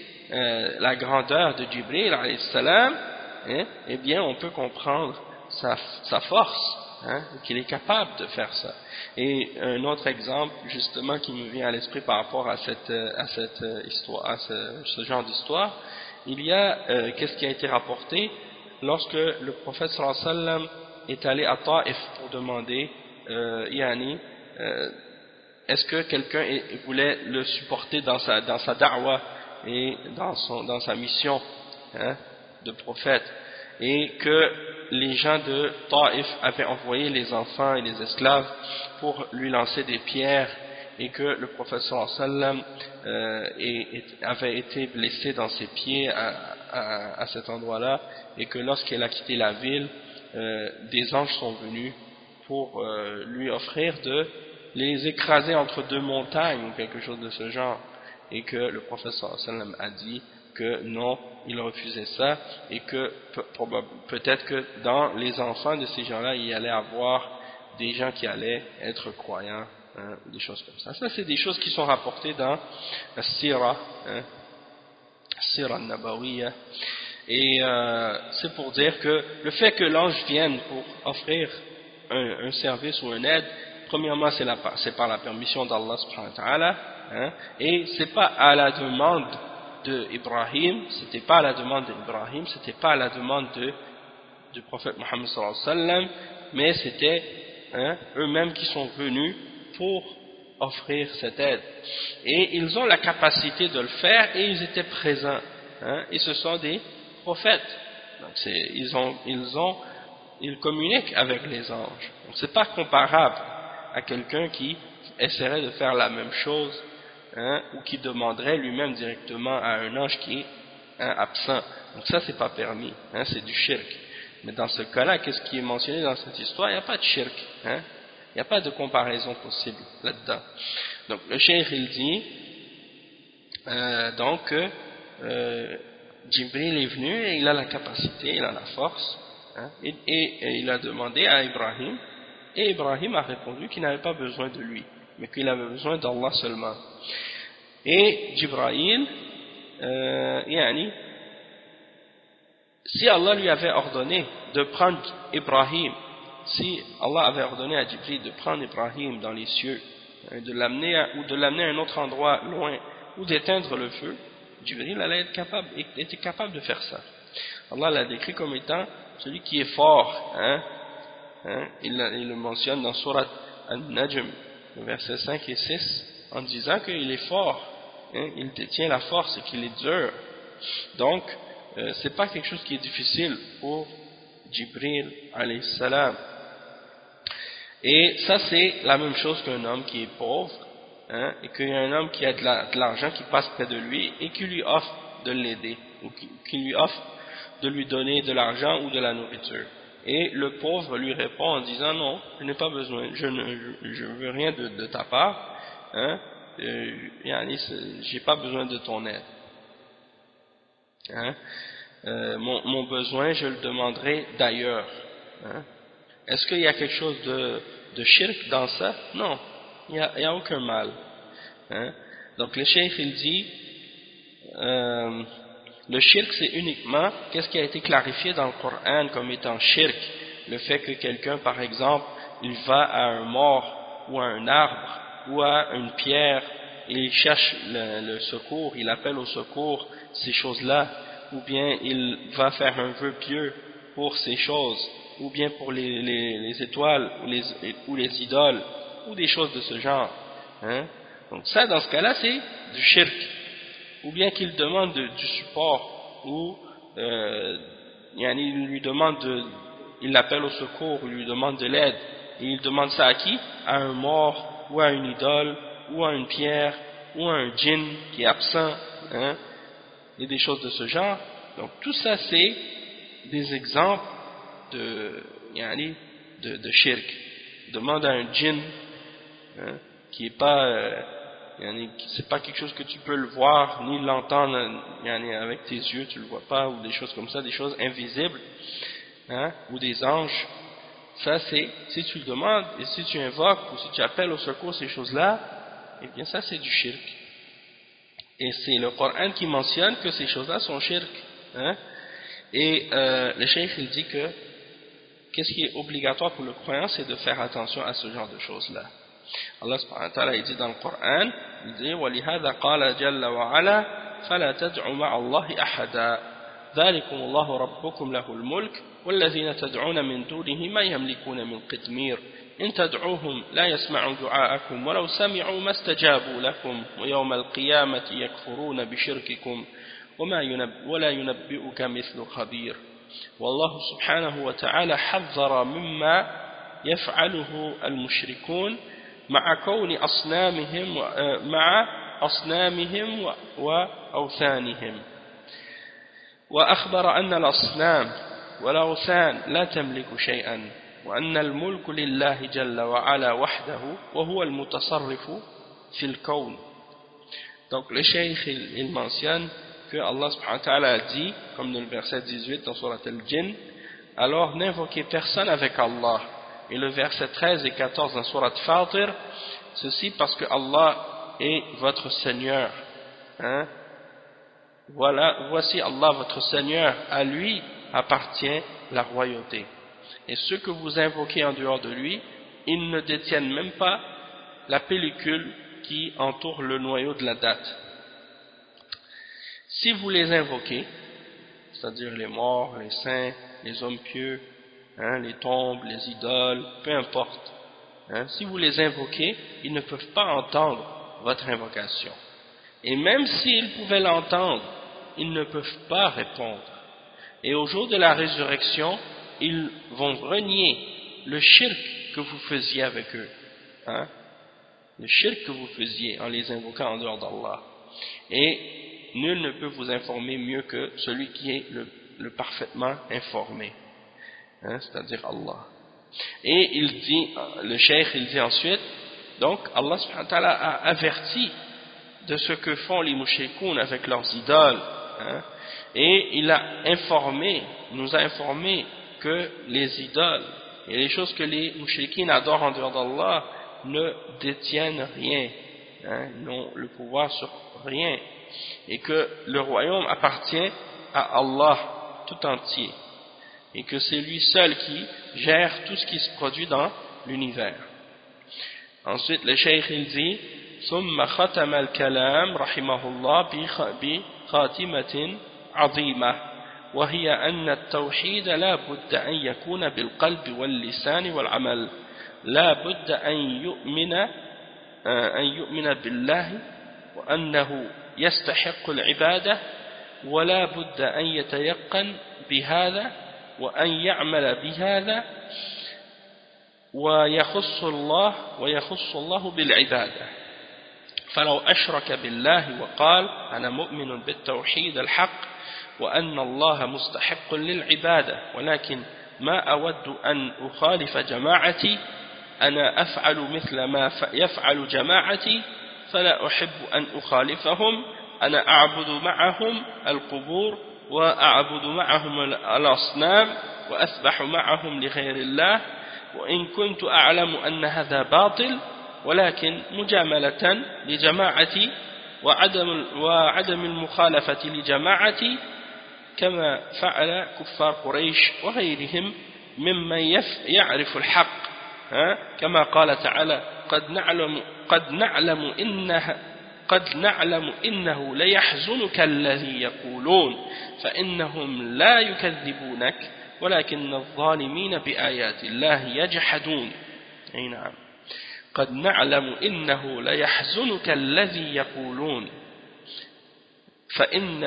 la grandeur de Jibril alayhi salam, eh bien on peut comprendre sa force, qu'il est capable de faire ça. Et un autre exemple justement qui me vient à l'esprit par rapport à cette histoire, à ce genre d'histoire, il y a qu'est-ce qui a été rapporté lorsque le prophète sallallahu alayhi wa sallam est allé à Taïf pour demander est-ce que quelqu'un voulait le supporter dans sa da'wa et dans sa mission de prophète, et que les gens de Taïf avaient envoyé les enfants et les esclaves pour lui lancer des pierres, et que le prophète sallallahu alayhi wa sallam avait été blessé dans ses pieds à cet endroit-là, et que lorsqu'il a quitté la ville, des anges sont venus pour lui offrir de les écraser entre deux montagnes ou quelque chose de ce genre, et que le prophète sallallahu alayhi wa sallam a dit que non, il refusait ça, et que peut-être que dans les enfants de ces gens-là il y allait avoir des gens qui allaient être croyants, des choses comme ça. Ça c'est des choses qui sont rapportées dans la Sira, Sira al-Nabawiyya, et c'est pour dire que le fait que l'ange vienne pour offrir un service ou une aide, premièrement c'est par la permission d'Allah subhanahu wa ta'ala, et c'est pas à la demande d'Ibrahim, c'était pas à la demande d'Ibrahim, c'était pas à la demande du prophète Muhammad sallallahu alayhi wa sallam, mais c'était eux-mêmes qui sont venus pour offrir cette aide, et ils ont la capacité de le faire, et ils étaient présents, et ce sont des prophètes, donc ils communiquent avec les anges, donc c'est pas comparable à quelqu'un qui essaierait de faire la même chose, ou qui demanderait lui-même directement à un ange qui est absent. Donc ça c'est pas permis, c'est du shirk. Mais dans ce cas-là, qu'est-ce qui est mentionné dans cette histoire? Il n'y a pas de shirk, il n'y a pas de comparaison possible là-dedans. Donc le cheikh il dit Donc, Jibril est venu et il a la capacité, il a la force, hein, et il a demandé à Ibrahim, et Ibrahim a répondu qu'il n'avait pas besoin de lui, mais qu'il avait besoin d'Allah seulement. Et Jibril, si Allah lui avait ordonné de prendre Ibrahim, si Allah avait ordonné à Jibril de prendre Ibrahim dans les cieux, de l'amener à un autre endroit loin, ou d'éteindre le feu, Jibril était capable de faire ça. Allah l'a décrit comme étant celui qui est fort, il le mentionne dans Surat An-Najm, versets 5 et 6, en disant qu'il est fort, il détient la force et qu'il est dur. Donc, c'est pas quelque chose qui est difficile pour Jibril alayhi salam. Et ça, c'est la même chose qu'un homme qui est pauvre, et qu'il y a un homme qui a de l'argent qui passe près de lui et qui lui offre de l'aider, ou qui lui offre de lui donner de l'argent ou de la nourriture. Et le pauvre lui répond en disant non, je n'ai pas besoin, je ne veux rien de ta part, j'ai pas besoin de ton aide. Mon besoin, je le demanderai d'ailleurs. Est-ce qu'il y a quelque chose de shirk dans ça? Non, il n'y a aucun mal. Donc le cheikh il dit le shirk c'est uniquement qu'est-ce qui a été clarifié dans le Coran comme étant shirk, le fait que quelqu'un par exemple il va à un mort ou à un arbre ou à une pierre et il cherche le secours, il appelle au secours ces choses-là, ou bien il va faire un vœu pieux pour ces choses, ou bien pour les étoiles ou les idoles ou des choses de ce genre, donc ça dans ce cas-là c'est du shirk. Ou bien qu'il demande du support, ou il l'appelle au secours, il lui demande de l'aide, et il demande ça à qui? À un mort, ou à une idole, ou à une pierre, ou à un djinn qui est absent, et des choses de ce genre. Donc tout ça c'est des exemples de shirk. Il demande à un djinn, qui est pas c'est pas quelque chose que tu peux le voir ni l'entendre avec tes yeux, tu le vois pas, ou des choses comme ça, des choses invisibles, ou des anges. Ça c'est, si tu le demandes et si tu invoques ou si tu appelles au secours ces choses-là, eh bien ça c'est du shirk. Et c'est le Coran qui mentionne que ces choses-là sont shirk. Et le cheikh il dit que qu'est-ce qui est obligatoire pour le croyant, c'est de faire attention à ce genre de choses-là. Allah subhanahu wa ta'ala dit dans le Coran, il dit وَلِهَذَا قَالَ جَلَّ وَعَلَى فَلَا تَدْعُوا مَعَ اللَّهِ أَحَدًا ذَلِكُمُ اللَّهُ رَبُّكُمْ لَهُ الْمُلْكُ وَالَّذِينَ تَدْعُونَ مِن دُونِهِ مَا يَمْلِكُونَ مِن قِطْمِيرٍ إِن تَدْعُوهُمْ لَا يَسْمَعُوا دُعَاءَكُمْ وَلَوْ سَمِعُوا مَا اسْتَجَابُوا لَكُمْ وَيَوْمَ الْقِيَامَةِ يَكْفُرُونَ بِشِرْكِكُمْ ولا ينبئك مثل خبير والله سبحانه وتعالى حذر مما يفعله المشركون مع كون أصنامهم وأوثانهم وأخبر أن الأصنام والأوثان لا تملك شيئا وأن الملك لله جل وعلا وحده وهو المتصرف في الكون. Donc le cheikh il mentionne que Allah subhanahu wa ta'ala a dit, comme dans le verset 18 dans Surat Al-Jinn, alors n'invoquez personne avec Allah. Et le verset 13 et 14 dans Surat Fatir, ceci parce que Allah est votre Seigneur. Voici Allah votre Seigneur, à lui appartient la royauté. Et ceux que vous invoquez en dehors de lui, ils ne détiennent même pas la pellicule qui entoure le noyau de la date. Si vous les invoquez, c'est-à-dire les morts, les saints, les hommes pieux, les tombes, les idoles, peu importe, si vous les invoquez, ils ne peuvent pas entendre votre invocation. Et même s'ils pouvaient l'entendre, ils ne peuvent pas répondre. Et au jour de la résurrection, ils vont renier le shirk que vous faisiez avec eux. Le shirk que vous faisiez en les invoquant en dehors d'Allah. Et nul ne peut vous informer mieux que celui qui est le parfaitement informé, c'est-à-dire Allah. Et il dit, le cheikh il dit ensuite, donc Allah subhanahu wa ta'ala a averti de ce que font les mouchrikoun avec leurs idoles, hein, et il a nous a informé que les idoles et les choses que les mouchrikines adorent en dehors d'Allah ne détiennent rien, hein, n'ont le pouvoir sur rien, et que le royaume appartient à Allah tout entier, et que c'est lui seul qui gère tout ce qui se produit dans l'univers. Ensuite le cheikh il dit ثم ختم الكلام رحمه الله بخاتمة عظيمة وهي أن التوحيد لا بد أن يكون بالقلب واللسان والعمل لا بد أن يؤمن بالله وأنه يستحق العبادة ولا بد أن يتيقن بهذا وأن يعمل بهذا ويخص الله بالعبادة فلو أشرك بالله وقال أنا مؤمن بالتوحيد الحق وأن الله مستحق للعبادة ولكن ما أود أن أخالف جماعتي أنا أفعل مثل ما يفعل جماعتي فلا أحب أن أخالفهم أنا أعبد معهم القبور وأعبد معهم الأصنام وأسبح معهم لغير الله وإن كنت أعلم أن هذا باطل ولكن مجاملة لجماعتي وعدم المخالفة لجماعتي كما فعل كفار قريش وغيرهم ممن يعرف الحق كما قال تعالى قد نعلم إنه ليحزنك الذي يقولون فإنهم لا يكذبونك ولكن الظالمين بآيات الله يجحدون. أي نعم. قد نعلم إنه ليحزنك الذي يقولون فإن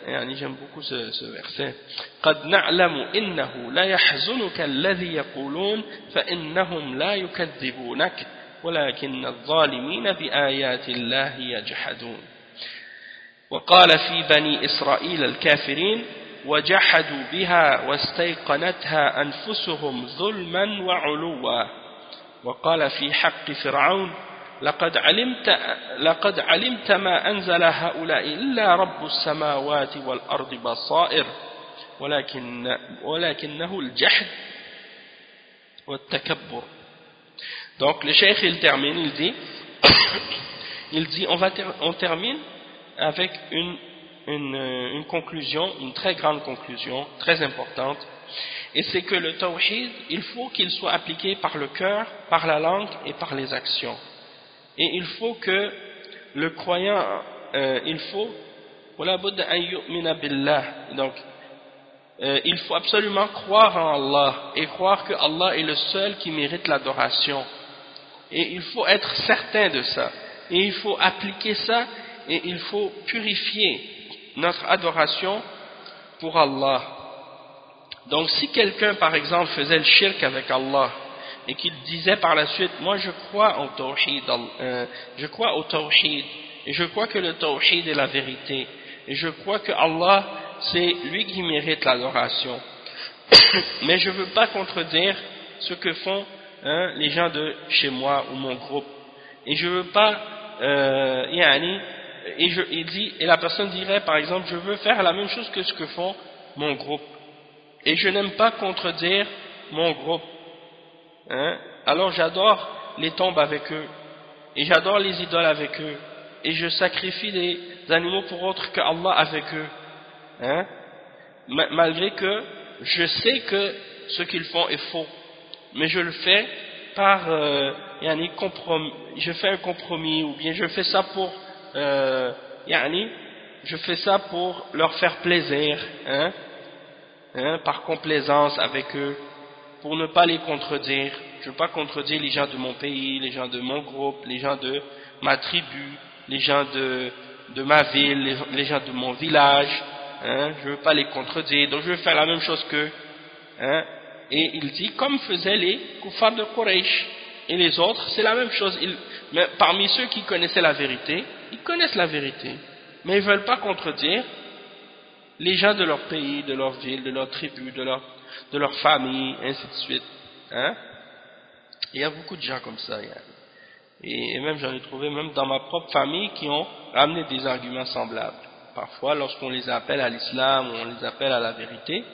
يعني j'aime beaucoup ce verset قد نعلم إنه ليحزنك الذي يقولون فإنهم لا يكذبونك ولكن الظالمين بآيات الله يجحدون. وقال في بني إسرائيل الكافرين وجحدوا بها واستيقنتها أنفسهم ظلما وعلوا. وقال في حق فرعون لقد علمت ما أنزل هؤلاء إلا رب السماوات والأرض بصائر ولكنه الجحد والتكبر. Donc le cheikh il termine, il dit on termine avec une conclusion, une très grande conclusion, très importante, et c'est que le tawhid, il faut qu'il soit appliqué par le cœur, par la langue et par les actions. Et il faut que le croyant, il faut donc il faut absolument croire en Allah et croire que Allah est le seul qui mérite l'adoration. Et il faut être certain de ça. Et il faut appliquer ça et il faut purifier notre adoration pour Allah. Donc si quelqu'un par exemple faisait le shirk avec Allah et qu'il disait par la suite moi je crois au tawhid et je crois que le tawhid est la vérité et je crois que Allah c'est lui qui mérite l'adoration mais je ne veux pas contredire ce que font les gens de chez moi ou mon groupe et je veux pas et la personne dirait par exemple je veux faire la même chose que ce que font mon groupe et je n'aime pas contredire mon groupe, alors j'adore les tombes avec eux et j'adore les idoles avec eux et je sacrifie des animaux pour autre que Allah avec eux, malgré que je sais que ce qu'ils font est faux, mais je le fais par je fais un compromis ou bien je fais ça pour je fais ça pour leur faire plaisir, par complaisance avec eux, pour ne pas les contredire. Je ne veux pas contredire les gens de mon pays, les gens de mon groupe, les gens de ma tribu, les gens de ma ville, les gens de mon village, je ne veux pas les contredire, donc je veux faire la même chose qu'eux, et il dit comme faisaient les kuffars de Quraysh et les autres, c'est la même chose. Mais parmi ceux qui connaissaient la vérité, ils connaissent la vérité, mais ils ne veulent pas contredire les gens de leur pays, de leur ville, de leur tribu, de leur famille, ainsi de suite. Il y a beaucoup de gens comme ça. Et même j'en ai trouvé même dans ma propre famille qui ont ramener des arguments semblables. Parfois, lorsqu'on les appelle à l'islam, on les appelle à la vérité,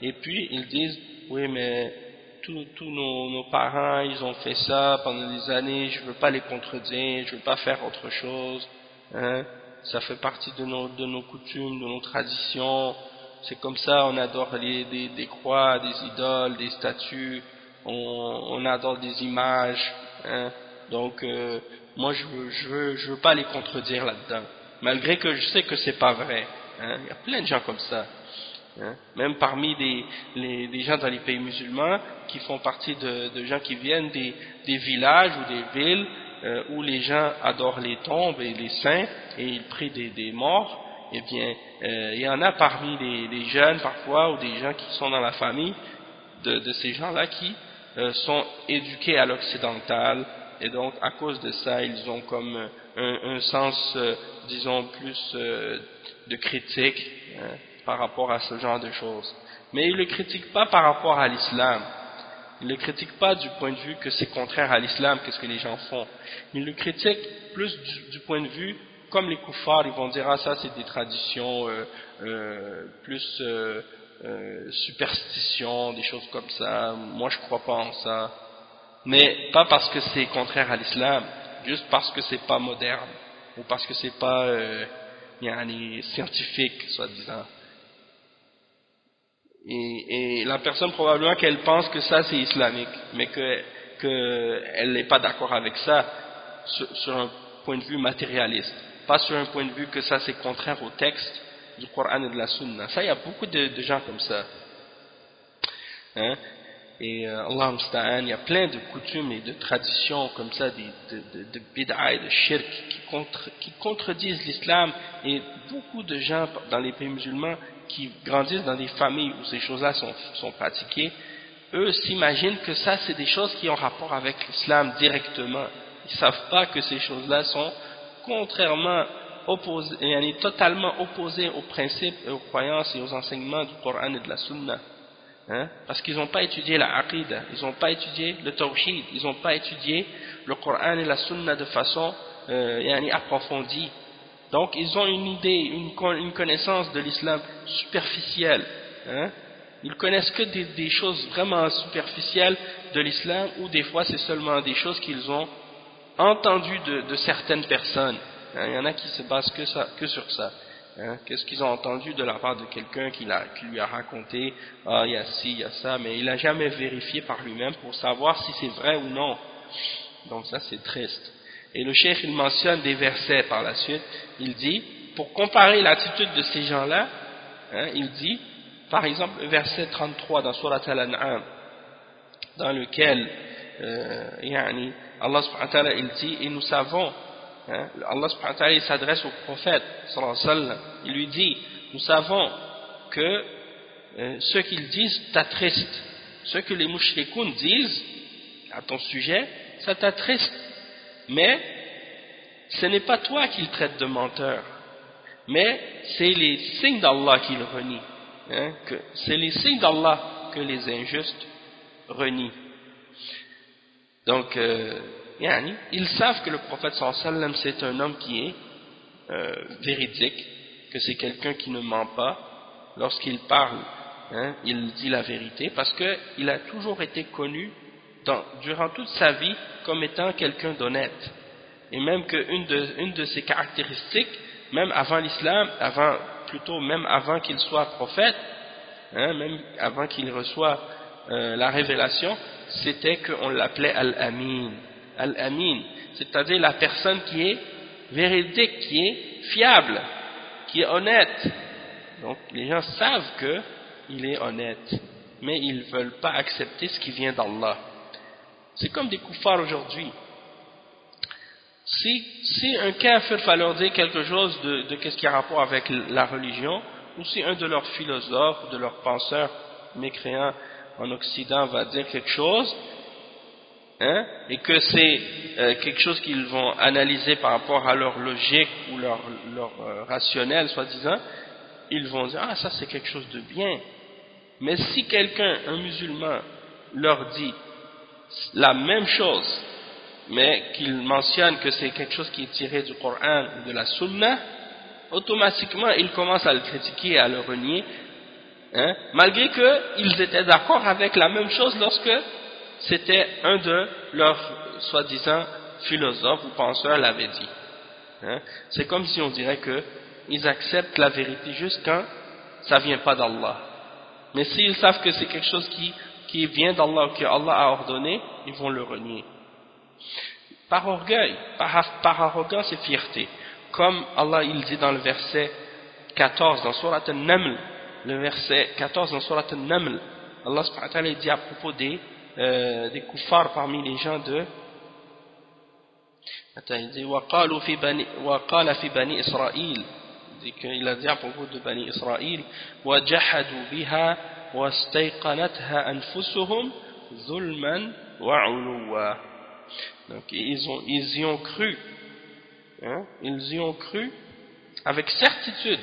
et puis ils disent, oui, mais tous nos parents, ils ont fait ça pendant des années, je ne veux pas les contredire, je ne veux pas faire autre chose, hein, ça fait partie de nos coutumes, de nos traditions, c'est comme ça, on adore des croix, des idoles, des statues, on adore des images, hein, donc moi je veux pas les contredire là-dedans, malgré que je sais que c'est pas vrai, hein, il y a plein de gens comme ça. Hein, même parmi les gens dans les pays musulmans qui font partie de gens qui viennent des villages ou des villes où les gens adorent les tombes et les saints et ils prient des morts, eh bien il y en a parmi les jeunes parfois ou des gens qui sont dans la famille de ces gens-là qui sont éduqués à l'occidental et donc à cause de ça ils ont comme un sens disons plus de critique, hein, par rapport à ce genre de choses. Mais ils ne le critiquent pas par rapport à l'islam. Ils ne le critiquent pas du point de vue que c'est contraire à l'islam, qu'est-ce que les gens font. Ils le critiquent plus du point de vue, comme les koufars, ils vont dire, ah ça c'est des traditions plus superstitions, des choses comme ça, moi je crois pas en ça. Mais pas parce que c'est contraire à l'islam, juste parce que c'est pas moderne, ou parce que c'est pas scientifique, soi-disant. Et la personne probablement qu'elle pense que ça c'est islamique, mais qu'elle n'est pas d'accord avec ça sur un point de vue matérialiste, pas sur un point de vue que ça c'est contraire au texte du Coran et de la Sunna. Ça, il y a beaucoup de gens comme ça, hein? Et Allah musta'an, il y a plein de coutumes et de traditions comme ça, de bid'a et de shirk qui contredisent l'islam, et beaucoup de gens dans les pays musulmans qui grandissent dans des familles où ces choses-là sont pratiquées, eux s'imaginent que ça c'est des choses qui ont rapport avec l'islam directement. Ils ne savent pas que ces choses-là sont contrairement opposées, totalement opposées aux principes et aux croyances et aux enseignements du Coran et de la Sunna. Hein? Parce qu'ils n'ont pas étudié la aqida, ils n'ont pas étudié le tawhid, ils n'ont pas étudié le Coran et la Sunna de façon approfondie. Donc ils ont une idée, une connaissance de l'islam superficielle, hein? Ils connaissent que des choses vraiment superficielles de l'islam, ou des fois c'est seulement des choses qu'ils ont entendues de certaines personnes, hein? Il y en a qui se basent que sur ça, hein? Qu'est-ce qu'ils ont entendu de la part de quelqu'un qui lui a raconté, ah il y a ci, il y a ça, mais il n'a jamais vérifié par lui-même pour savoir si c'est vrai ou non. Donc ça c'est triste. Et le cheikh il mentionne des versets par la suite, il dit, pour comparer l'attitude de ces gens-là, hein, il dit, par exemple, le verset 33 dans Surat Al-An'am, dans lequel Allah subhanahu wa ta'ala il dit, et nous savons, hein, Allah subhanahu wa ta'ala il s'adresse au prophète sallallahu alayhi wa sallam, il lui dit, nous savons que ce qu'ils disent t'attriste, ce que les mushrikoun disent à ton sujet, ça t'attriste. Mais ce n'est pas toi qu'ils traitent de menteur, mais c'est les signes d'Allah qu'ils renient, hein, c'est les signes d'Allah que les injustes renient. Donc ils savent que le prophète sallallahu alayhi wa sallam c'est un homme qui est véridique, que c'est quelqu'un qui ne ment pas lorsqu'il parle, hein, il dit la vérité, parce qu'il a toujours été connu durant toute sa vie comme étant quelqu'un d'honnête. Et même qu'une de ses caractéristiques, même avant l'islam, même avant qu'il soit prophète, hein, même avant qu'il reçoive la révélation, c'était qu'on l'appelait Al-Amin. Al-Amin, c'est-à-dire la personne qui est véridique, qui est fiable, qui est honnête. Donc les gens savent qu'il est honnête, mais ils ne veulent pas accepter ce qui vient d'Allah. C'est comme des koufars aujourd'hui. Si un kafir va leur dire quelque chose de qu'est-ce qui a rapport avec la religion, ou si un de leurs philosophes, de leurs penseurs mécréants en Occident va dire quelque chose, hein, et que c'est quelque chose qu'ils vont analyser par rapport à leur logique ou leur rationnel, soi-disant, ils vont dire, ah ça c'est quelque chose de bien. Mais si quelqu'un, un musulman, leur dit la même chose, mais qu'il mentionne que c'est quelque chose qui est tiré du Coran ou de la Sunna, automatiquement il commence à le critiquer et à le renier, hein, malgré qu'ils étaient d'accord avec la même chose lorsque c'était un de leurs soi-disant philosophes ou penseurs l'avait dit. Hein. C'est comme si on dirait qu'ils acceptent la vérité juste quand ça ne vient pas d'Allah. Mais s'ils savent que c'est quelque chose qui vient d'Allah ou que Allah a ordonné, ils vont le renier. Par orgueil, par arrogance et fierté. Comme Allah il dit dans le verset 14 dans Surat An-Naml, le verset 14 dans Surat An-Naml, Allah subhanahu wa ta'ala dit à propos des kuffars parmi les gens de... Attends, il dit وَقَالَ فِي بَنِي إِسْرَائِيل, il a dit à propos de Bani Israël وَجَحَدُوا بِهَا وَاسْتَيْقَنَتْهَا أَنفُسُهُمْ ظُلْمًا وَعُلُوًّا. Donc ils y ont cru, hein, ils y ont cru avec certitude,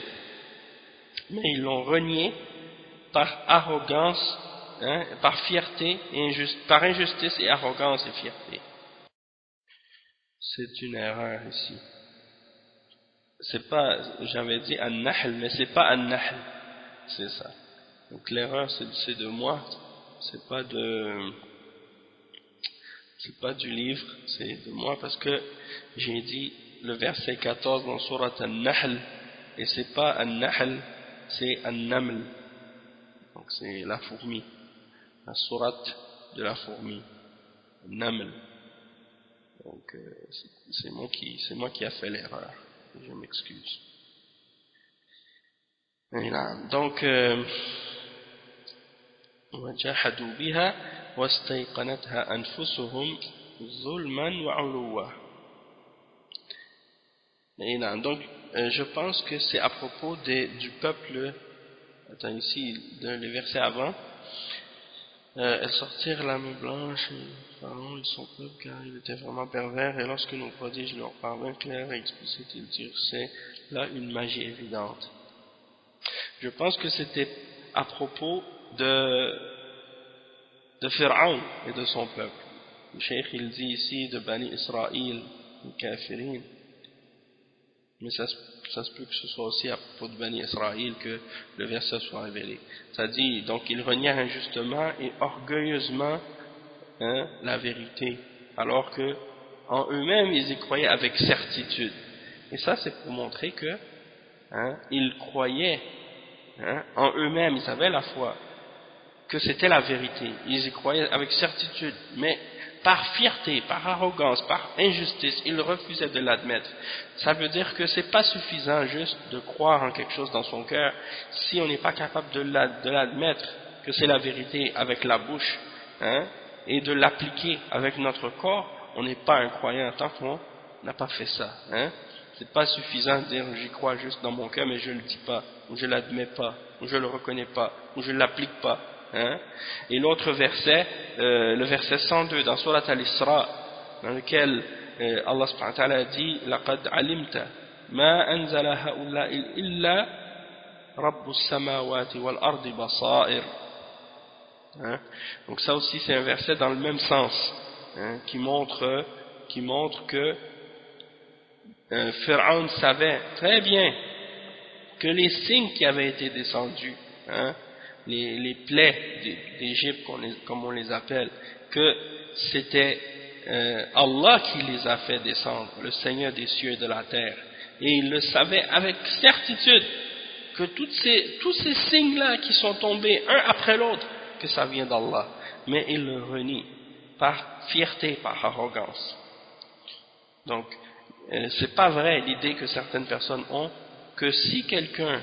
mais ils l'ont renié par arrogance, hein, par fierté, par injustice et arrogance et fierté. C'est une erreur ici. C'est pas, j'avais dit An-Nahl, mais c'est pas An-Nahl, c'est ça. Donc l'erreur c'est de moi, c'est pas du livre, c'est de moi parce que j'ai dit le verset 14 dans Surat An-Nahl et c'est pas An-Nahl, c'est An-Naml. Donc c'est la fourmi, la sourate de la fourmi, An-Naml. Donc c'est moi qui a fait l'erreur. Je m'excuse. Donc وَجَحَدُوا بِهَا وَاسْتَيْقَنَتْهَا أَنفُسُهُمْ ظُلْمًا وَعُلُوًّا. Donc je pense que c'est à propos du peuple. Attends, ici les versets avant. Elles sortirent la main blanche et Pharaon et son peuple car il était vraiment pervers, et lorsque nos prodiges leur parvinrent clairs et explicites, ils dirent c'est là une magie évidente. Je pense que c'était à propos de Pharaon et de son peuple. Le cheikh il dit ici de Bani Israël, les kafirin, mais ça se peut que ce soit aussi à propos de Bani Israël que le verset soit révélé. Ça dit, donc ils renièrent injustement et orgueilleusement, hein, la vérité, alors que en eux-mêmes ils y croyaient avec certitude. Et ça c'est pour montrer que, hein, ils croyaient, hein, en eux-mêmes, ils avaient la foi que c'était la vérité, ils y croyaient avec certitude, mais par fierté, par arrogance, par injustice, ils refusaient de l'admettre. Ça veut dire que c'est pas suffisant juste de croire en quelque chose dans son cœur si on n'est pas capable de l'admettre que c'est la vérité avec la bouche, hein, et de l'appliquer avec notre corps. On n'est pas un croyant tant qu'on n'a pas fait ça, hein. C'est pas suffisant de dire j'y crois juste dans mon cœur mais je ne le dis pas, ou je l'admets pas, ou je le reconnais pas, ou je l'applique pas. Hein? Et l'autre verset, le verset 102 dans Surat Al-Isra, dans lequel Allah subhanahu wa ta'ala dit لَقَدْ عَلِمْتَ مَا أَنزَلَ هَؤُلَاءِ إِلَّا رَبُّ السَّمَاوَاتِ وَالْأَرْضِ بَصَائِرِ. Donc ça aussi c'est un verset dans le même sens, hein, qui montre que Pharaon savait très bien que les signes qui avaient été descendus, hein, les plaies d'Égypte, comme on les appelle, que c'était Allah qui les a fait descendre, le Seigneur des cieux et de la terre. Et il le savait avec certitude que tous ces signes-là qui sont tombés un après l'autre, que ça vient d'Allah. Mais il le renie par fierté, par arrogance. Donc, c'est pas vrai l'idée que certaines personnes ont que si quelqu'un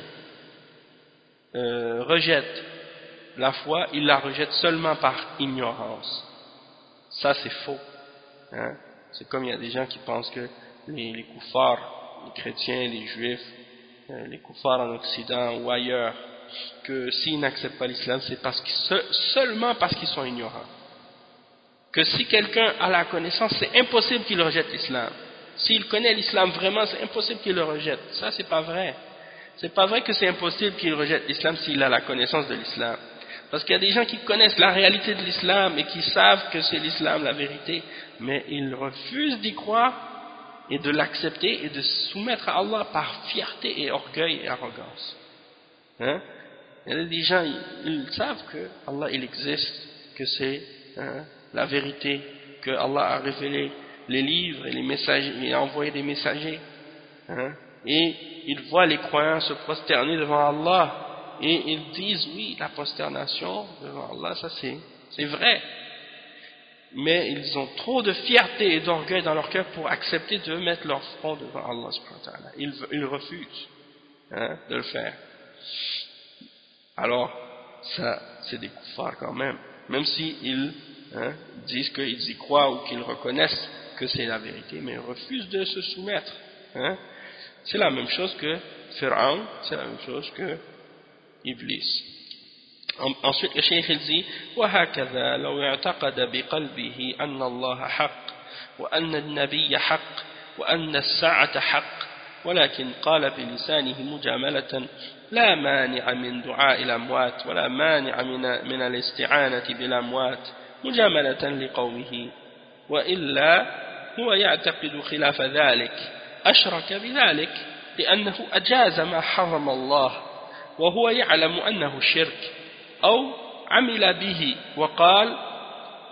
rejette la foi, il la rejette seulement par ignorance. Ça c'est faux, hein? C'est comme il y a des gens qui pensent que les kuffars, les chrétiens, les juifs, les kuffars en Occident ou ailleurs, que s'ils n'acceptent pas l'islam c'est seulement parce qu'ils sont ignorants. Que si quelqu'un a la connaissance, c'est impossible qu'il rejette l'islam. S'il connaît l'islam vraiment, c'est impossible qu'il le rejette. Ça c'est pas vrai. C'est pas vrai que c'est impossible qu'il rejette l'islam s'il a la connaissance de l'islam. Parce qu'il y a des gens qui connaissent la réalité de l'islam et qui savent que c'est l'islam la vérité, mais ils refusent d'y croire et de l'accepter et de se soumettre à Allah par fierté et orgueil et arrogance. Hein? Il y a des gens, ils savent que Allah il existe, que c'est la vérité, que Allah a révélé les livres et les messagers, il a envoyé des messagers. Hein? Et ils voient les croyants se prosterner devant Allah et ils disent oui, la prosternation devant Allah, ça c'est vrai. Mais ils ont trop de fierté et d'orgueil dans leur cœur pour accepter de mettre leur front devant Allah subhanahu wa ta'ala. Ils refusent de le faire. Alors, ça, c'est des kuffars quand même. Même s'ils disent qu'ils y croient ou qu'ils reconnaissent que c'est la vérité, mais ils refusent de se soumettre. C'est la même chose que Pharaon, c'est la même chose que Iblis. Ensuite, le cheikh il dit وهكذا لو اعتقد بقلبه أن الله حق وأن النبي حق وأن الساعة حق ولكن قال بلسانه مجاملة لا مانع من دعاء الأموات ولا مانع من الاستعانة بالأموات مجاملة لقومه وإلا هو يعتقد خلاف ذلك أشرك بذلك لأنه أجاز ما حرم الله وهو يعلم أنه شرك أو عمل به وقال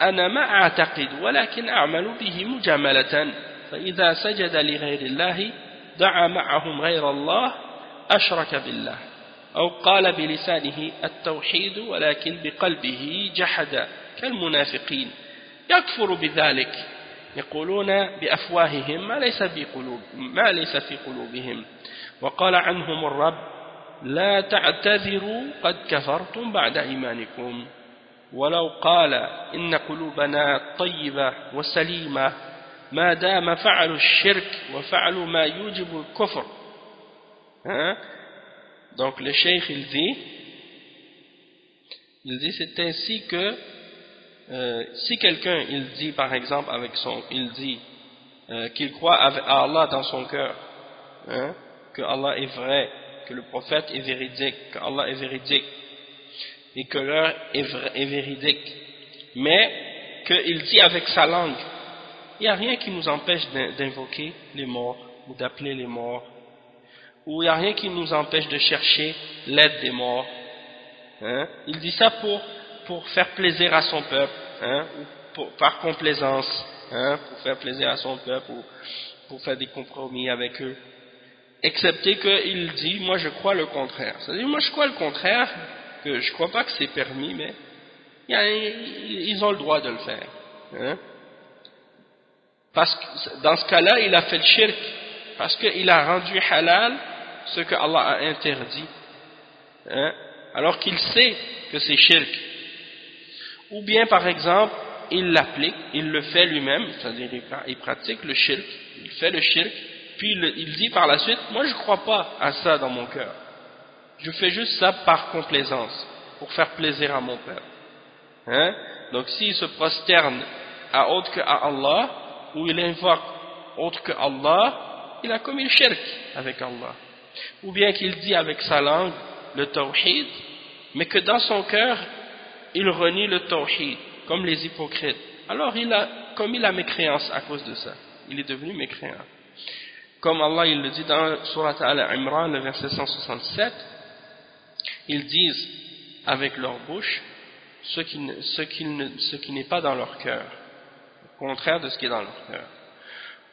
أنا ما أعتقد ولكن أعمل به مجاملة فإذا سجد لغير الله دعا معهم غير الله أشرك بالله أو قال بلسانه التوحيد ولكن بقلبه جحد كالمنافقين يكفر بذلك يقولون بأفواههم ما ليس في قلوبهم وقال عنهم الرب لا تعتذروا قد كفرتم بعد إيمانكم ولو قال إن قلوبنا طيبة وسليمة ما دام فعلوا الشرك وفعلوا ما يوجب الكفر. Donc le cheikh il dit c'est ainsi que si quelqu'un il dit par exemple il dit qu'il croit à Allah dans son cœur, que Allah est vrai, que le prophète est véridique, que Allah est véridique et que l'heure est véridique, mais qu'il dit avec sa langue, il n'y a rien qui nous empêche d'invoquer les morts ou d'appeler les morts, ou il n'y a rien qui nous empêche de chercher l'aide des morts. Il dit ça pour faire plaisir à son peuple, ou par complaisance, pour faire plaisir à son peuple, ou pour faire des compromis avec eux. Excepté qu'il dit, moi je crois le contraire. C'est-à-dire, moi je crois le contraire, que je ne crois pas que c'est permis, mais ils ont le droit de le faire. Parce que dans ce cas-là, il a fait le shirk, parce qu'il a rendu halal ce que Allah a interdit, alors qu'il sait que c'est shirk. Ou bien par exemple, il l'applique, il le fait lui-même, c'est-à-dire il pratique le shirk, il fait le shirk, puis il dit par la suite, moi je ne crois pas à ça dans mon cœur. Je fais juste ça par complaisance, pour faire plaisir à mon peuple. Donc s'il se prosterne à autre que à Allah, ou il invoque autre que Allah, il a commis le shirk avec Allah. Ou bien qu'il dit avec sa langue le tawhid, mais que dans son cœur, il renie le tawhid, comme les hypocrites. Alors il a commis la mécréance à cause de ça. Il est devenu mécréant. Comme Allah il le dit dans Surat Al-Imran, le verset 167, ils disent avec leur bouche ce qui n'est pas dans leur cœur, au contraire de ce qui est dans leur cœur.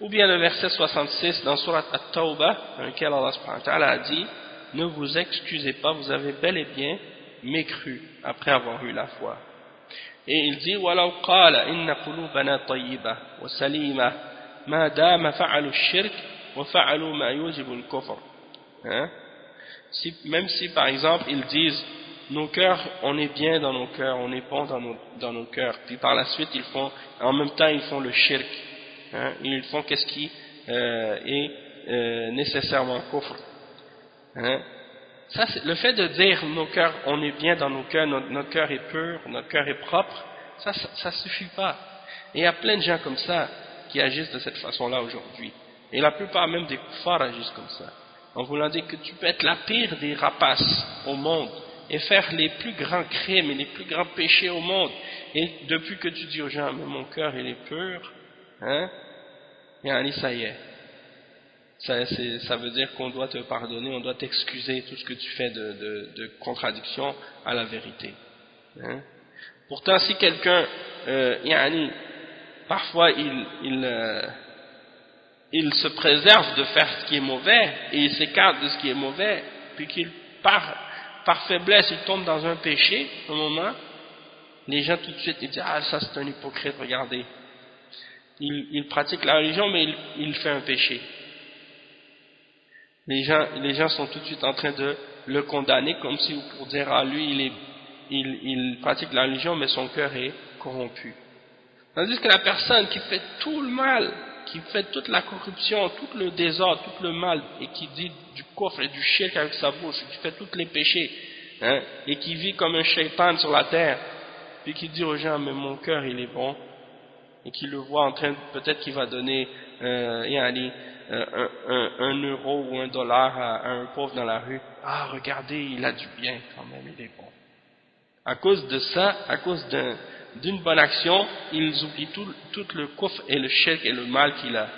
Ou bien le verset 66 dans Surat At-Tawbah, dans lequel Allah subhanahu wa ta'ala a dit, ne vous excusez pas, vous avez bel et bien mécru après avoir eu la foi. Et il dit وَلَوْ قَالَ إِنَّ قُلُوبَنَا طَيِّبَةٌ وَسَلِيمَةٌ مَا دَامَ فَعَلُوا الشِّرْكَ وَفَعَلُوا مَا يُوجِبُ الْكُفْرَ. Même si par exemple ils disent nos cœurs, on est bien dans nos cœurs, on est bon dans nos cœurs, puis par la suite en même temps ils font le shirk, ils font qu'est-ce qui est nécessairement kufr. Ça, le fait de dire nos cœurs, on est bien dans nos cœurs, notre cœur est pur, notre cœur est propre, ça suffit pas. Et il y a plein de gens comme ça qui agissent de cette façon-là aujourd'hui. Et la plupart même des kuffars agissent comme ça. En voulant dire que tu peux être la pire des rapaces au monde, et faire les plus grands crimes et les plus grands péchés au monde, et depuis que tu dis aux gens mais mon cœur il est pur, hein, et ça y est, ça veut dire qu'on doit te pardonner, on doit t'excuser tout ce que tu fais de contradiction à la vérité, hein. Pourtant si quelqu'un parfois il se préserve de faire ce qui est mauvais et il s'écarte de ce qui est mauvais, puis qu'il par faiblesse il tombe dans un péché, un moment, les gens tout de suite ils disent ah ça c'est un hypocrite, regardez, il pratique la religion mais il fait un péché. Les gens sont tout de suite en train de le condamner comme si pour dire ah lui il pratique la religion mais son cœur est corrompu. Tandis que la personne qui fait tout le mal, qui fait toute la corruption, tout le désordre, tout le mal, et qui dit du kufr et du shirk avec sa bouche, qui fait tous les péchés, hein, et qui vit comme un shaitan sur la terre, puis qui dit aux gens, mais mon cœur il est bon, et qui le voit en train, peut-être qu'il va donner un euro ou $1 à un pauvre dans la rue, ah regardez, il a du bien quand même, il est bon. À cause de ça, à cause d'une bonne action, ils oublient tout le kufr et le shirk et le mal qu'il a.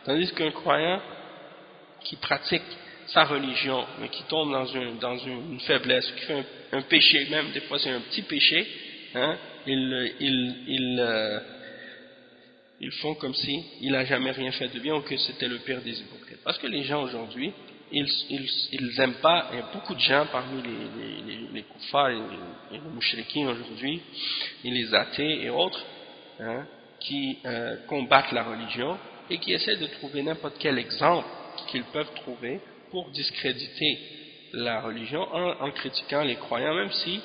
Tandis qu'un croyant qui pratique sa religion, mais qui tombe dans une faiblesse, qui fait un péché, même des fois c'est un petit péché, hein, ils font comme si il n'a jamais rien fait de bien ou que c'était le pire des hypocrites. Parce que les gens aujourd'hui, ils aiment pas, il y a beaucoup de gens parmi les kuffars et les mouchriquins aujourd'hui, et les athées et autres, hein, qui combattent la religion et qui essaient de trouver n'importe quel exemple qu'ils peuvent trouver pour discréditer la religion en critiquant les croyants, même si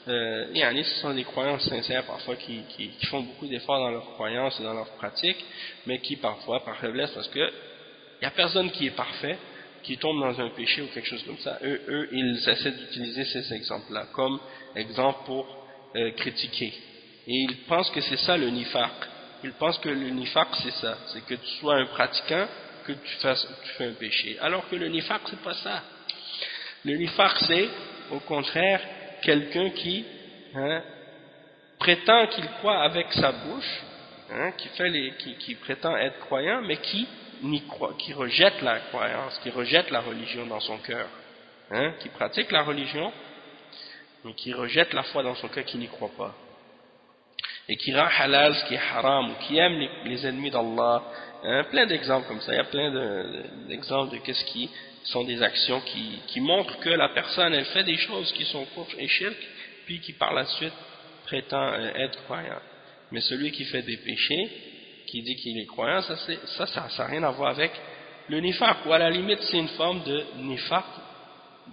ce sont des croyants sincères parfois qui font beaucoup d'efforts dans leurs croyances et dans leurs pratiques, mais qui parfois, par faiblesse, parce que il n'y a personne qui est parfait, qui tombe dans un péché ou quelque chose comme ça, eux ils essaient d'utiliser ces exemples-là comme exemple pour critiquer. Et ils pensent que c'est ça le nifaq. Ils pensent que le nifaq c'est ça, c'est que tu sois un pratiquant, que tu fais un péché. Alors que le nifaq c'est pas ça. Le nifaq c'est, au contraire, quelqu'un qui prétend qu'il croit avec sa bouche, hein, qui prétend être croyant, mais qui rejette la croyance, qui rejette la religion dans son cœur, hein, qui pratique la religion, mais qui rejette la foi dans son cœur, qui n'y croit pas, et qui rend halal ce qui est haram, ou qui aime les ennemis d'Allah, hein, plein d'exemples comme ça. Il y a plein d'exemples de qu'est-ce qui sont des actions qui montrent que la personne elle fait des choses qui sont kufr et shirk, puis qui par la suite prétend être croyant. Mais celui qui fait des péchés, qui dit qu'il est croyant, ça n'a rien à voir avec le nifaq, ou à la limite c'est une forme de nifaq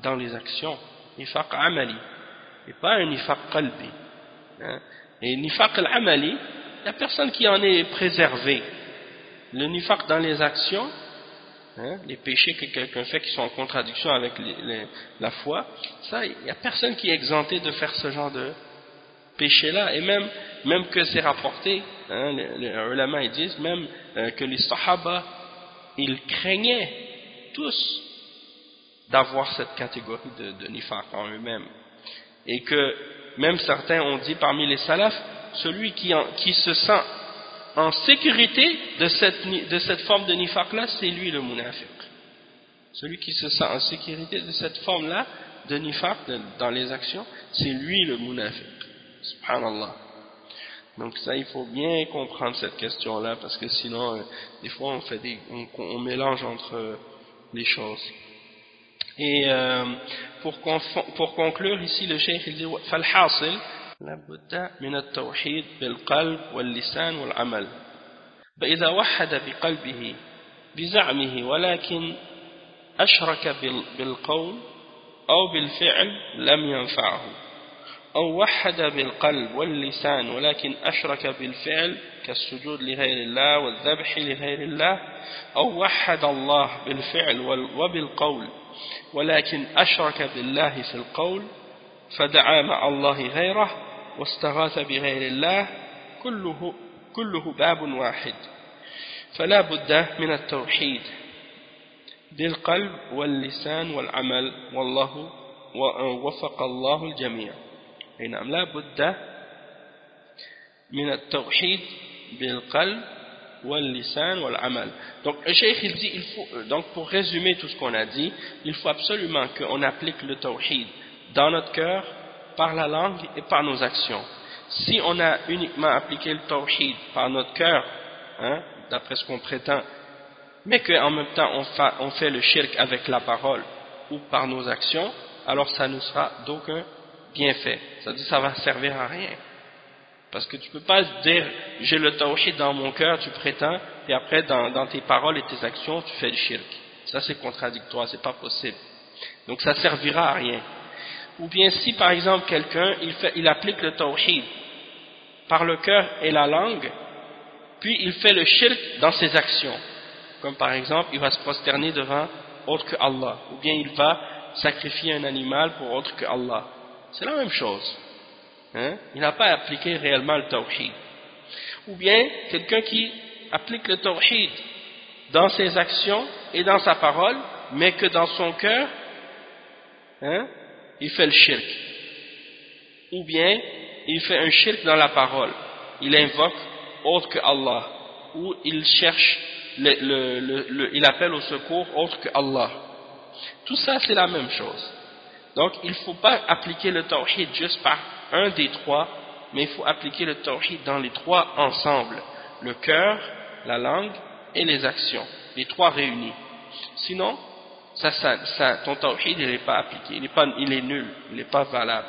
dans les actions, nifaq amali, et pas un nifaq qalbi, hein. Et nifaq al-amali, il n'y a personne qui en est préservé. Le nifaq dans les actions, hein, les péchés que quelqu'un fait qui sont en contradiction avec la foi, ça, il n'y a personne qui est exempté de faire ce genre de péché-là, et même que c'est rapporté, hein, les ulama ils disent même que les sahaba ils craignaient tous d'avoir cette catégorie de nifaq en eux-mêmes, et que même certains ont dit parmi les salafs, celui qui se sent en sécurité de cette forme de nifaq-là, c'est lui le munafiq. Celui qui se sent en sécurité de cette forme-là de nifaq dans les actions, c'est lui le munafiq. Subhanallah. Donc ça, il faut bien comprendre cette question-là, parce que sinon, des fois, on mélange entre les choses. Et pour conclure ici, le cheikh il dit فالحاصل لابد من التوحيد بالقلب واللسان والعمل. فإذا وحد بقلبه بزعمه ولكن أشرك بالقول أو بالفعل لم ينفعه، أو وحد بالقلب واللسان ولكن أشرك بالفعل كالسجود لغير الله والذبح لغير الله، أو وحد الله بالفعل وبالقول ولكن أشرك بالله في القول فدعا مع الله غيره واستغاث بغير الله، كله باب واحد. فلا بد من التوحيد بالقلب واللسان والعمل، والله وفق الله الجميع. نعم لا بد من التوحيد بالقلب والlisan والعمل. Donc le cheikh il dit, donc pour résumer tout ce qu'on a dit, il faut absolument qu'on applique le tawhid dans notre cœur, par la langue et par nos actions. Si on a uniquement appliqué le tawhid par notre cœur, hein, d'après ce qu'on prétend, mais qu'en même temps on fait le shirk avec la parole ou par nos actions, alors ça ne sera d'aucun bienfait. C'est-à-dire ça va servir à rien. Parce que tu ne peux pas dire j'ai le tawhid dans mon cœur, tu prétends, et après dans tes paroles et tes actions tu fais le shirk. Ça c'est contradictoire, c'est pas possible. Donc ça servira à rien. Ou bien si par exemple quelqu'un il applique le tawhid par le cœur et la langue, puis il fait le shirk dans ses actions. Comme par exemple il va se prosterner devant autre que Allah, ou bien il va sacrifier un animal pour autre que Allah. C'est la même chose. Hein? Il n'a pas appliqué réellement le tawhid. Ou bien quelqu'un qui applique le tawhid dans ses actions et dans sa parole, mais que dans son cœur, hein, il fait le shirk. Ou bien il fait un shirk dans la parole, il invoque autre que Allah, ou il cherche il appelle au secours autre que Allah. Tout ça c'est la même chose. Donc il ne faut pas appliquer le tawhid juste par un des trois, mais il faut appliquer le tawhid dans les trois ensemble, le cœur, la langue et les actions, les trois réunis. Sinon ton tawhid il n'est pas appliqué, il est nul, il n'est pas valable.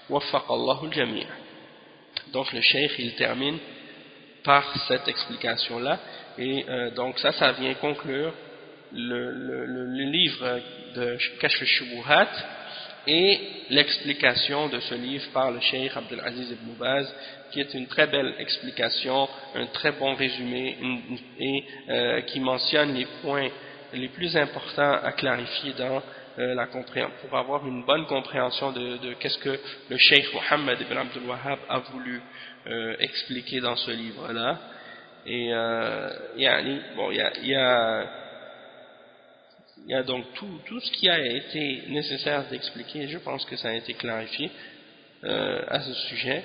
Waffaq Allahu al-jami'. Donc le cheikh il termine par cette explication là, et donc ça vient conclure le livre de Kashf al-Shubuhat et l'explication de ce livre par le cheikh Abdul Aziz ibn Baz, qui est une très belle explication, un très bon résumé, et qui mentionne les points les plus importants à clarifier dans la compréhension, pour avoir une bonne compréhension de qu'est-ce que le cheikh Mohammed ibn Abdul Wahhab a voulu expliquer dans ce livre-là. Et il y a donc tout ce qui a été nécessaire d'expliquer. Je pense que ça a été clarifié à ce sujet.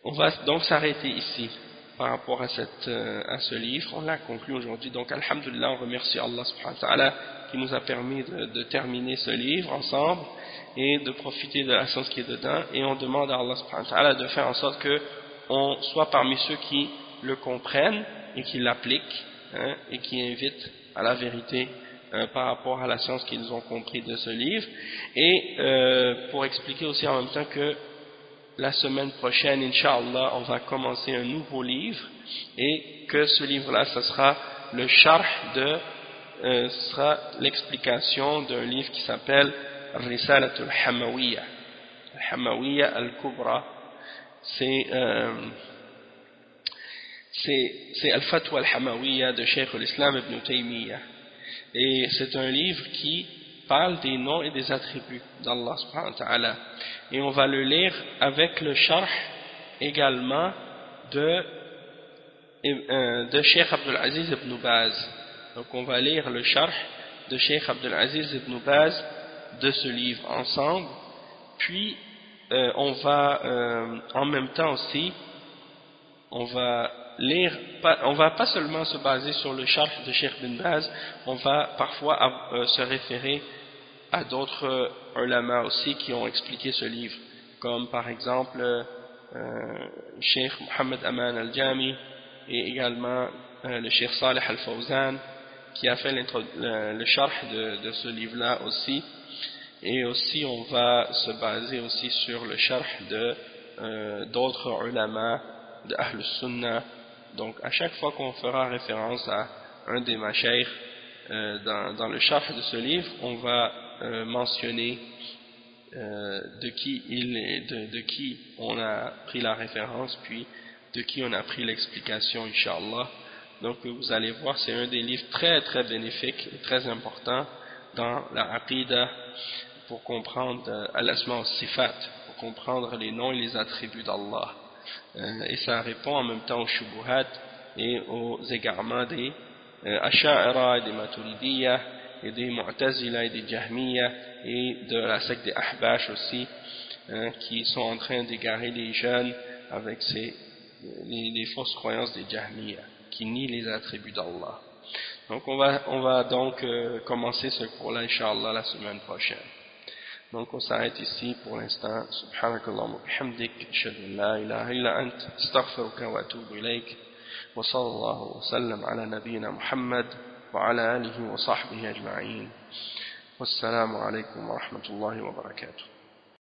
On va donc s'arrêter ici par rapport à ce livre. On l'a conclu aujourd'hui. Donc alhamdulillah, on remercie Allah subhanahu wa ta'ala qui nous a permis de terminer ce livre ensemble et de profiter de la science qui est dedans, et on demande à Allah subhanahu wa ta'ala de faire en sorte que on soit parmi ceux qui le comprennent et qui l'appliquent, hein, et qui invitent à la vérité par rapport à la science qu'ils ont compris de ce livre. Et pour expliquer aussi en même temps que la semaine prochaine, Inch'Allah, on va commencer un nouveau livre, et que ce livre-là, ce sera le sharh ce sera l'explication d'un livre qui s'appelle Risalatul Hamawiyya, Hamawiyya al-Kubra. C'est Al-Fatwa al-Hamawiyya de Cheikh al-Islam ibn Taymiyyah, et c'est un livre qui parle des noms et des attributs d'Allah subhanahu wa ta'ala, et on va le lire avec le sharh également de Cheikh Abdul Aziz ibn Baz. Donc on va lire le sharh de Cheikh Abdul Aziz ibn Baz de ce livre ensemble, puis on va en même temps aussi on va lire, on va pas seulement se baser sur le sharh de Cheikh ibn Baz, on va parfois se référer à d'autres ulama aussi qui ont expliqué ce livre, comme par exemple Cheikh Mohammed Aman al-Jami, et également le Cheikh Saleh al-Fawzan qui a fait le sharh de ce livre-là aussi. Et aussi on va se baser aussi sur le sharh d'autres ulama de Ahl Sunnah. Donc à chaque fois qu'on fera référence à un des mashaykh dans le sharh de ce livre, on va mentionner de qui on a pris la référence, puis de qui on a pris l'explication, Inch'Allah. Donc vous allez voir, c'est un des livres très très bénéfiques et très important dans la aqidah, pour comprendre al-asma al-sifat, pour comprendre les noms et les attributs d'Allah. Et ça répond en même temps aux shubuhat et aux égarements des asha'ira et des maturidiyya et des Mu'tazila et des Jahmiya et de la secte des Ahbash aussi, qui sont en train d'égarer les jeunes avec les fausses croyances des Jahmiya, qui nient les attributs d'Allah. Donc on va donc commencer ce cours-là, Inch'Allah, la semaine prochaine. Donc on s'arrête ici pour l'instant. Subhanakallahumma wa bihamdik, ashhadu an la ilaha illa ant, astaghfiruka wa atubu ilayk, wa sallallahu wa sallam ala nabiyyina Muhammad wa ala alihi wa sahbihi ajma'in. Wassalamu alaykum wa rahmatullahi wa barakatuh.